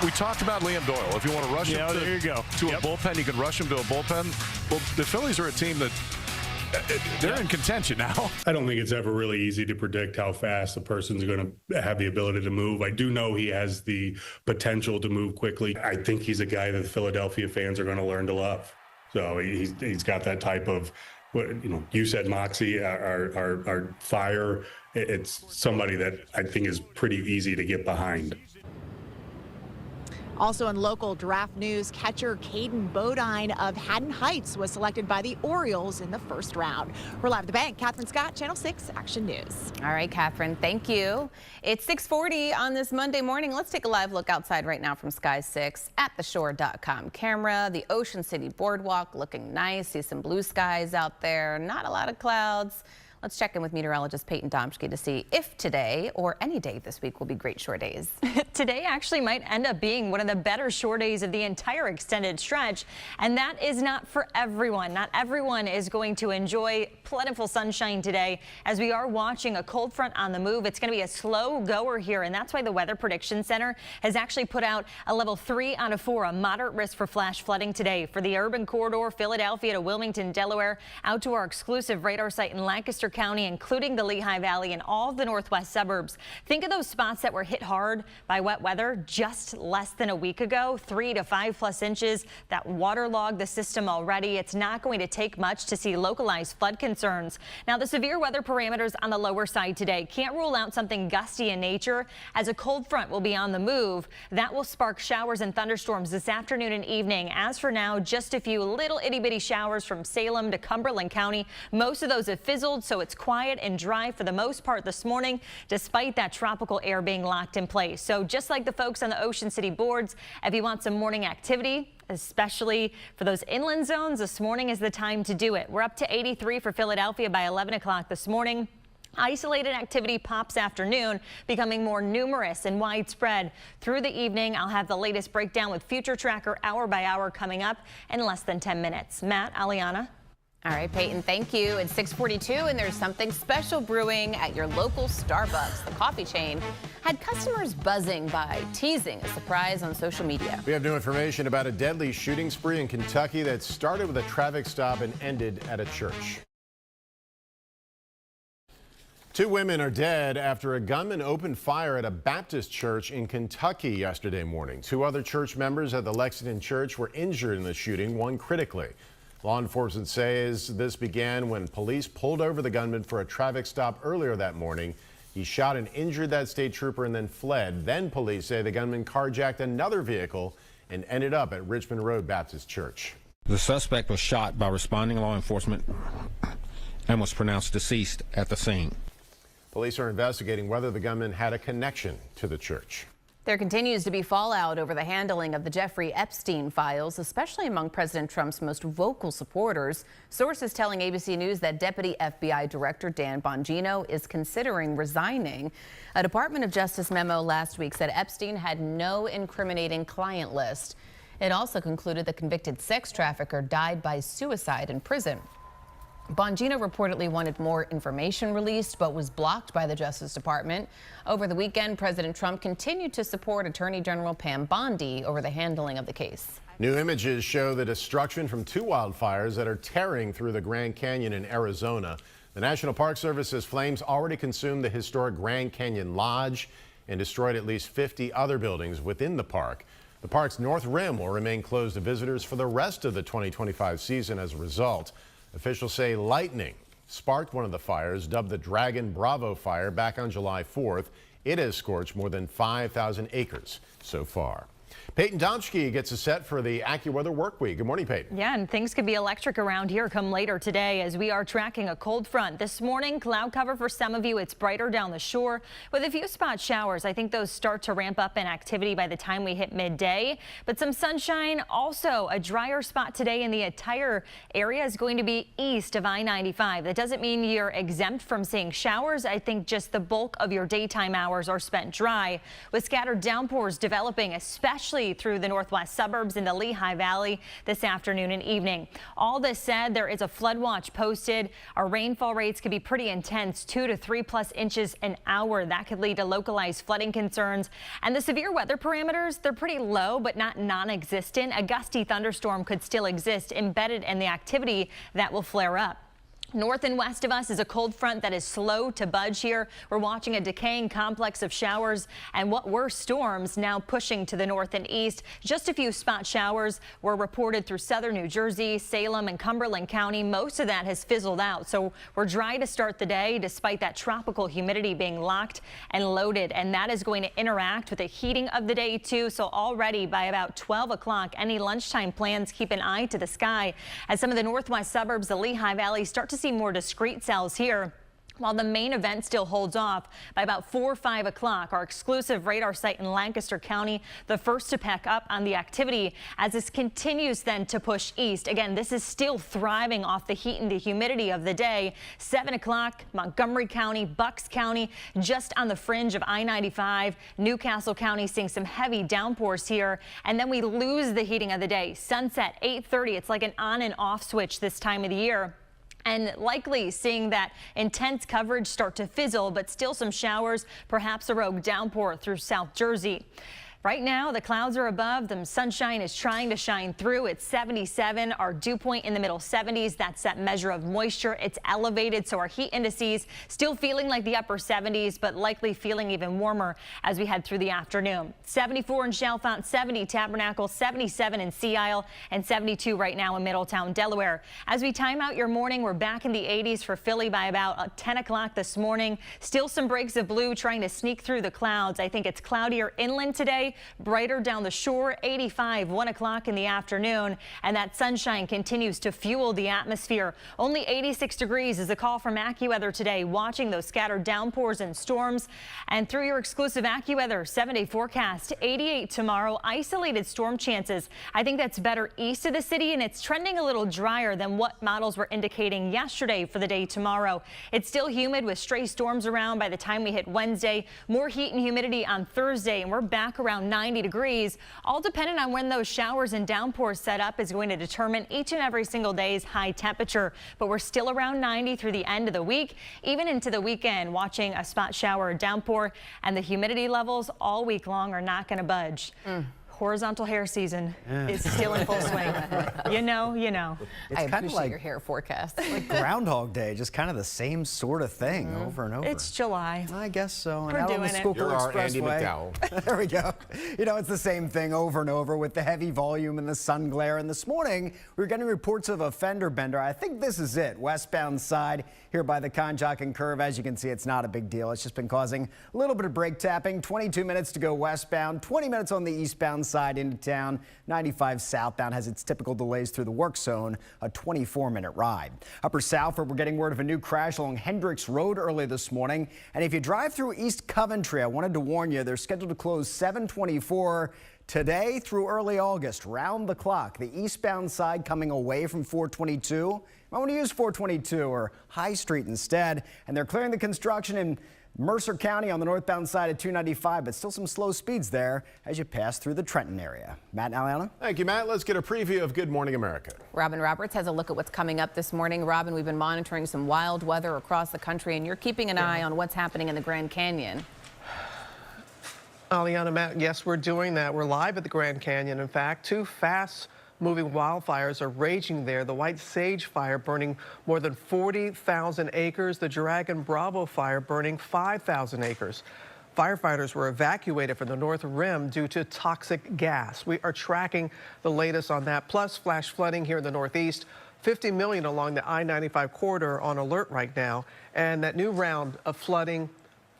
[SPEAKER 23] We talked about Liam Doyle. If you want to rush him to a bullpen, you can rush him to a bullpen. Well, the Phillies are a team that they're in contention now.
[SPEAKER 24] I don't think it's ever really easy to predict how fast a person's going to have the ability to move. I do know he has the potential to move quickly. I think he's a guy that the Philadelphia fans are going to learn to love. So he's got that type of You said Moxie, our fire. It's somebody that I think is pretty easy to get behind.
[SPEAKER 5] Also in local draft news, catcher Caden Bodine of Haddon Heights was selected by the Orioles in the first round. We're live at the bank. Catherine Scott, Channel 6 Action News.
[SPEAKER 3] All right, Catherine, thank you. It's 6:40 on this Monday morning. Let's take a live look outside right now from Sky 6 at the shore.com camera. The Ocean City Boardwalk looking nice. See some blue skies out there. Not a lot of clouds. Let's check in with meteorologist Peyton Domschke to see if today or any day this week will be great shore days.
[SPEAKER 14] Today actually might end up being one of the better shore days of the entire extended stretch, and that is not for everyone. Not everyone is going to enjoy plentiful sunshine today, as we are watching a cold front on the move. It's going to be a slow goer here, and that's why the Weather Prediction Center has actually put out a level 3 out of 4, a moderate risk for flash flooding today for the urban corridor, Philadelphia to Wilmington, Delaware, out to our exclusive radar site in Lancaster County, including the Lehigh Valley and all of the northwest suburbs. Think of those spots that were hit hard by wet weather just less than a week ago, 3 to 5+ inches that waterlogged the system already. It's not going to take much to see localized flood concerns. Now, the severe weather parameters on the lower side today can't rule out something gusty in nature, as a cold front will be on the move. That will spark showers and thunderstorms this afternoon and evening. As for now, just a few little itty bitty showers from Salem to Cumberland County. Most of those have fizzled, so it's quiet and dry for the most part this morning, despite that tropical air being locked in place. So just like the folks on the Ocean City boards, if you want some morning activity, especially for those inland zones, this morning is the time to do it. We're up to 83 for Philadelphia by 11 o'clock this morning. Isolated activity pops afternoon, becoming more numerous and widespread through the evening. I'll have the latest breakdown with Future Tracker hour by hour coming up in less than 10 minutes. Matt, Aliana.
[SPEAKER 3] All right, Peyton, thank you. It's 6:42, and there's something special brewing at your local Starbucks. The coffee chain had customers buzzing by teasing a surprise on social media.
[SPEAKER 2] We have new information about a deadly shooting spree in Kentucky that started with a traffic stop and ended at a church. 2 women are dead after a gunman opened fire at a Baptist church in Kentucky yesterday morning. 2 other church members at the Lexington church were injured in the shooting, one critically. Law enforcement says this began when police pulled over the gunman for a traffic stop earlier that morning. He shot and injured that state trooper and then fled. Then police say the gunman carjacked another vehicle and ended up at Richmond Road Baptist Church.
[SPEAKER 1] The suspect was shot by responding law enforcement and was pronounced deceased at the scene.
[SPEAKER 2] Police are investigating whether the gunman had a connection to the church.
[SPEAKER 3] There continues to be fallout over the handling of the Jeffrey Epstein files, especially among President Trump's most vocal supporters. Sources telling ABC News that Deputy FBI Director Dan Bongino is considering resigning. A Department of Justice memo last week said Epstein had no incriminating client list. It also concluded the convicted sex trafficker died by suicide in prison. Bongino reportedly wanted more information released, but was blocked by the Justice Department. Over the weekend, President Trump continued to support Attorney General Pam Bondi over the handling of the case.
[SPEAKER 2] New images show the destruction from 2 wildfires that are tearing through the Grand Canyon in Arizona. The National Park Service says flames already consumed the historic Grand Canyon Lodge and destroyed at least 50 other buildings within the park. The park's north rim will remain closed to visitors for the rest of the 2025 season as a result. Officials say lightning sparked one of the fires, dubbed the Dragon Bravo fire, back on July 4th. It has scorched more than 5,000 acres so far. Peyton Domschke gets us set for the AccuWeather Work Week. Good morning, Peyton.
[SPEAKER 14] Yeah, and things could be electric around here come later today as we are tracking a cold front. This morning, cloud cover for some of you. It's brighter down the shore with a few spot showers. I think those start to ramp up in activity by the time we hit midday. But some sunshine, also a drier spot today in the entire area is going to be east of I-95. That doesn't mean you're exempt from seeing showers. I think just the bulk of your daytime hours are spent dry, with scattered downpours developing, especially through the northwest suburbs in the Lehigh Valley this afternoon and evening. All this said, there is a flood watch posted. Our rainfall rates could be pretty intense, 2 to 3+ inches an hour. That could lead to localized flooding concerns. And the severe weather parameters, they're pretty low, but not non-existent. A gusty thunderstorm could still exist embedded in the activity that will flare up. North and west of us is a cold front that is slow to budge here. We're watching a decaying complex of showers and what were storms now pushing to the north and east. Just a few spot showers were reported through southern New Jersey, Salem and Cumberland County. Most of that has fizzled out, so we're dry to start the day despite that tropical humidity being locked and loaded, and that is going to interact with the heating of the day too. So already by about 12 o'clock, any lunchtime plans, keep an eye to the sky as some of the northwest suburbs, the Lehigh Valley, start to see more discrete cells here. While the main event still holds off by about 4 or 5 o'clock, our exclusive radar site in Lancaster County, the first to pick up on the activity as this continues then to push east. Again, this is still thriving off the heat and the humidity of the day. 7 o'clock, Montgomery County, Bucks County, just on the fringe of I-95. Newcastle County seeing some heavy downpours here. And then we lose the heating of the day. Sunset, 8:30. It's like an on and off switch this time of the year. And likely seeing that intense coverage start to fizzle, but still some showers, perhaps a rogue downpour through South Jersey. Right now, the clouds are above. The sunshine is trying to shine through. It's 77. Our dew point in the middle 70s. That's that measure of moisture. It's elevated, so our heat indices still feeling like the upper 70s, but likely feeling even warmer as we head through the afternoon. 74 in Chalfont, 70 Tabernacle, 77 in Sea Isle, and 72 right now in Middletown, Delaware. As we time out your morning, we're back in the 80s for Philly by about 10 o'clock this morning. Still some breaks of blue trying to sneak through the clouds. I think it's cloudier inland today. Brighter down the shore, 85, 1 o'clock in the afternoon, and that sunshine continues to fuel the atmosphere. Only 86 degrees is a call from AccuWeather today, watching those scattered downpours and storms. And through your exclusive AccuWeather 7-day forecast, 88 tomorrow, isolated storm chances. I think that's better east of the city, and it's trending a little drier than what models were indicating yesterday for the day tomorrow. It's still humid with stray storms around by the time we hit Wednesday. More heat and humidity on Thursday, and we're back around 90 degrees. All dependent on when those showers and downpours set up is going to determine each and every single day's high temperature. But we're still around 90 through the end of the week, even into the weekend, watching a spot shower or downpour, and the humidity levels all week long are not going to budge. Horizontal hair season is still in full swing. You know.
[SPEAKER 4] It's
[SPEAKER 3] I
[SPEAKER 4] kind of
[SPEAKER 3] appreciate
[SPEAKER 4] like
[SPEAKER 3] your hair forecast.
[SPEAKER 4] like Groundhog Day, just kind of the same sort of thing over and over.
[SPEAKER 14] It's July.
[SPEAKER 4] I guess so.
[SPEAKER 14] We're
[SPEAKER 4] out on
[SPEAKER 14] doing
[SPEAKER 4] the
[SPEAKER 14] it.
[SPEAKER 4] Schuylkill
[SPEAKER 2] You're our Andy
[SPEAKER 4] Expressway.
[SPEAKER 2] McDowell.
[SPEAKER 4] There we go. You know, it's the same thing over and over with the heavy volume and the sun glare. And this morning, we were getting reports of a fender bender. I think this is it. Westbound side here by the Conshohocken Curve. As you can see, it's not a big deal. It's just been causing a little bit of brake tapping. 22 minutes to go westbound, 20 minutes on the eastbound side into town. 95 southbound has its typical delays through the work zone, a 24-minute ride. Upper Salford, we're getting word of a new crash along Hendricks Road early this morning. And if you drive through East Coventry, I wanted to warn you, they're scheduled to close 7/24 today through early August, round the clock. The eastbound side coming away from 422. You might want to use 422 or High Street instead. And they're clearing the construction in Mercer County on the northbound side of 295, but still some slow speeds there as you pass through the Trenton area. Matt and Aliana?
[SPEAKER 2] Thank you, Matt. Let's get a preview of Good Morning America.
[SPEAKER 3] Robin Roberts has a look at what's coming up this morning. Robin, we've been monitoring some wild weather across the country, and you're keeping an eye on what's happening in the Grand Canyon.
[SPEAKER 19] Aliana, Matt, yes, we're doing that. We're live at the Grand Canyon. In fact, two fast-moving wildfires are raging there. The White Sage Fire burning more than 40,000 acres. The Dragon Bravo Fire burning 5,000 acres. Firefighters were evacuated from the North Rim due to toxic gas. We are tracking the latest on that, plus flash flooding here in the Northeast. 50 million along the I-95 corridor on alert right now, and that new round of flooding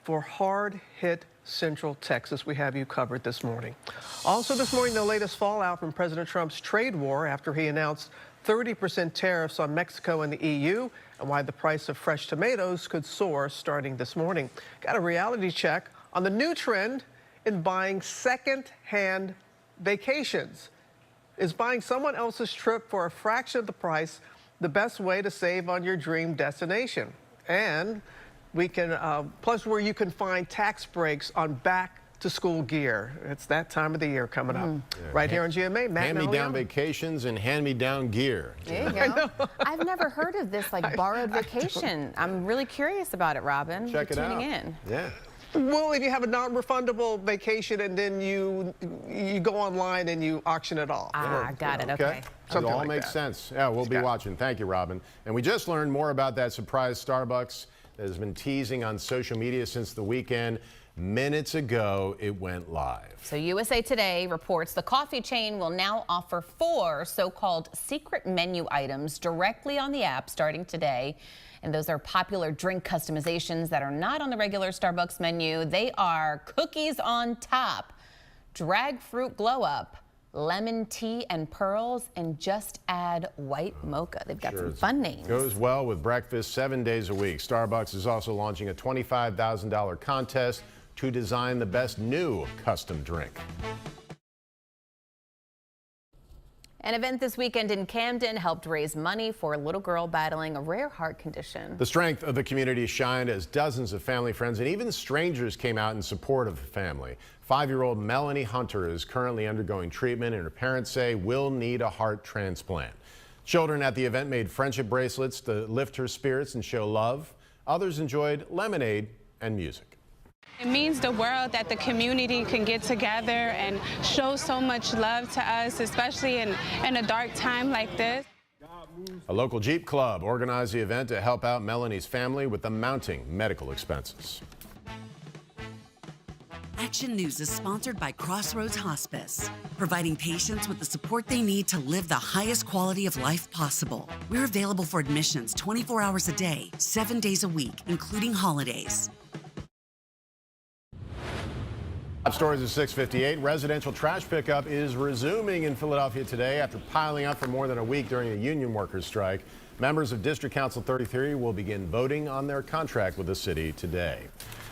[SPEAKER 19] for hard-hit Central Texas. We have you covered this morning. Also this morning, the latest fallout from President Trump's trade war after he announced 30% tariffs on Mexico and the EU, and why the price of fresh tomatoes could soar starting this morning. Got a reality check on the new trend in buying second-hand vacations. Is buying someone else's trip for a fraction of the price the best way to save on your dream destination? And we can, plus where you can find tax breaks on back-to-school gear. It's that time of the year coming up. Right here on GMA, Matt and
[SPEAKER 2] Hand-me-down
[SPEAKER 19] Aliana.
[SPEAKER 2] vacations and hand-me-down gear.
[SPEAKER 3] There you go. I've never heard of this like borrowed vacation. I'm really curious about it, Robin.
[SPEAKER 2] Check it out.
[SPEAKER 3] Tuning in.
[SPEAKER 2] Yeah.
[SPEAKER 19] Well, if you have a non-refundable vacation and then you go online and you auction it off.
[SPEAKER 3] Got it. Okay.
[SPEAKER 2] So it all makes sense. Yeah, we'll be watching. Thank you, Robin. And we just learned more about that surprise Starbucks that has been teasing on social media since the weekend. Minutes ago, it went live.
[SPEAKER 3] So USA Today reports the coffee chain will now offer 4 so-called secret menu items directly on the app starting today. And those are popular drink customizations that are not on the regular Starbucks menu. They are cookies on top, drag fruit glow up, lemon tea and pearls, and just add white mocha. They've got some fun names.
[SPEAKER 2] Goes well with breakfast 7 days a week. Starbucks is also launching a $25,000 contest to design the best new custom drink.
[SPEAKER 3] An event this weekend in Camden helped raise money for a little girl battling a rare heart condition.
[SPEAKER 2] The strength of the community shined as dozens of family, friends, and even strangers came out in support of the family. 5-year-old Melanie Hunter is currently undergoing treatment, and her parents say will need a heart transplant. Children at the event made friendship bracelets to lift her spirits and show love. Others enjoyed lemonade and music.
[SPEAKER 11] It means the world that the community can get together and show so much love to us, especially in a dark time like this.
[SPEAKER 2] A local Jeep club organized the event to help out Melanie's family with the mounting medical expenses.
[SPEAKER 17] Action News is sponsored by Crossroads Hospice, providing patients with the support they need to live the highest quality of life possible. We're available for admissions 24 hours a day, 7 days a week, including holidays.
[SPEAKER 2] Top stories at 6:58. Residential trash pickup is resuming in Philadelphia today after piling up for more than a week during a union workers' strike. Members of District Council 33 will begin voting on their contract with the city today.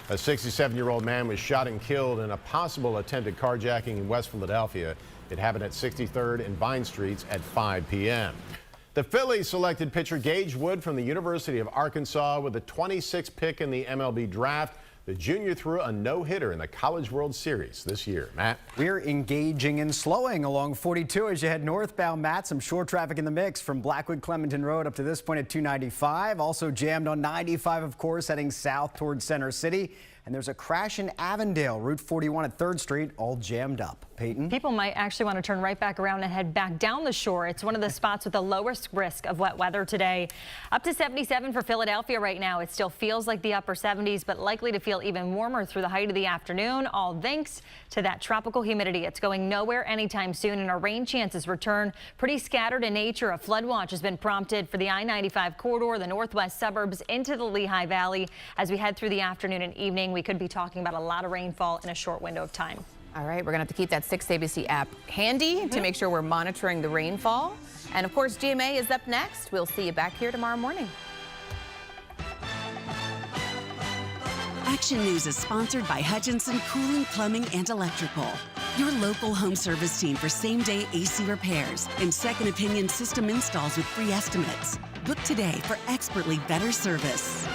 [SPEAKER 2] A 67-year-old man was shot and killed in a possible attempted carjacking in West Philadelphia. It happened at 63rd and Vine Streets at 5 p.m. The Phillies selected pitcher Gage Wood from the University of Arkansas with the 26th pick in the MLB draft. The junior threw a no-hitter in the College World Series this year. Matt?
[SPEAKER 4] We're engaging and slowing along 42 as you head northbound, Matt. Some short traffic in the mix from Blackwood-Clementon Road up to this point at 295. Also jammed on 95, of course, heading south towards Center City. And there's a crash in Avondale, Route 41 at 3rd Street, all jammed up. Peyton?
[SPEAKER 14] People might actually want to turn right back around and head back down the shore. It's one of the spots with the lowest risk of wet weather today. Up to 77 for Philadelphia right now. It still feels like the upper 70s, but likely to feel even warmer through the height of the afternoon, all thanks to that tropical humidity. It's going nowhere anytime soon, and our rain chances return pretty scattered in nature. A flood watch has been prompted for the I-95 corridor, the northwest suburbs into the Lehigh Valley. As we head through the afternoon and evening, we could be talking about a lot of rainfall in a short window of time.
[SPEAKER 3] All right, we're going to have to keep that 6 ABC app handy to make sure we're monitoring the rainfall. And of course, GMA is up next. We'll see you back here tomorrow morning.
[SPEAKER 17] Action News is sponsored by Hutchinson Cooling, Plumbing, and Electrical. Your local home service team for same-day AC repairs and second opinion system installs with free estimates. Book today for expertly better service.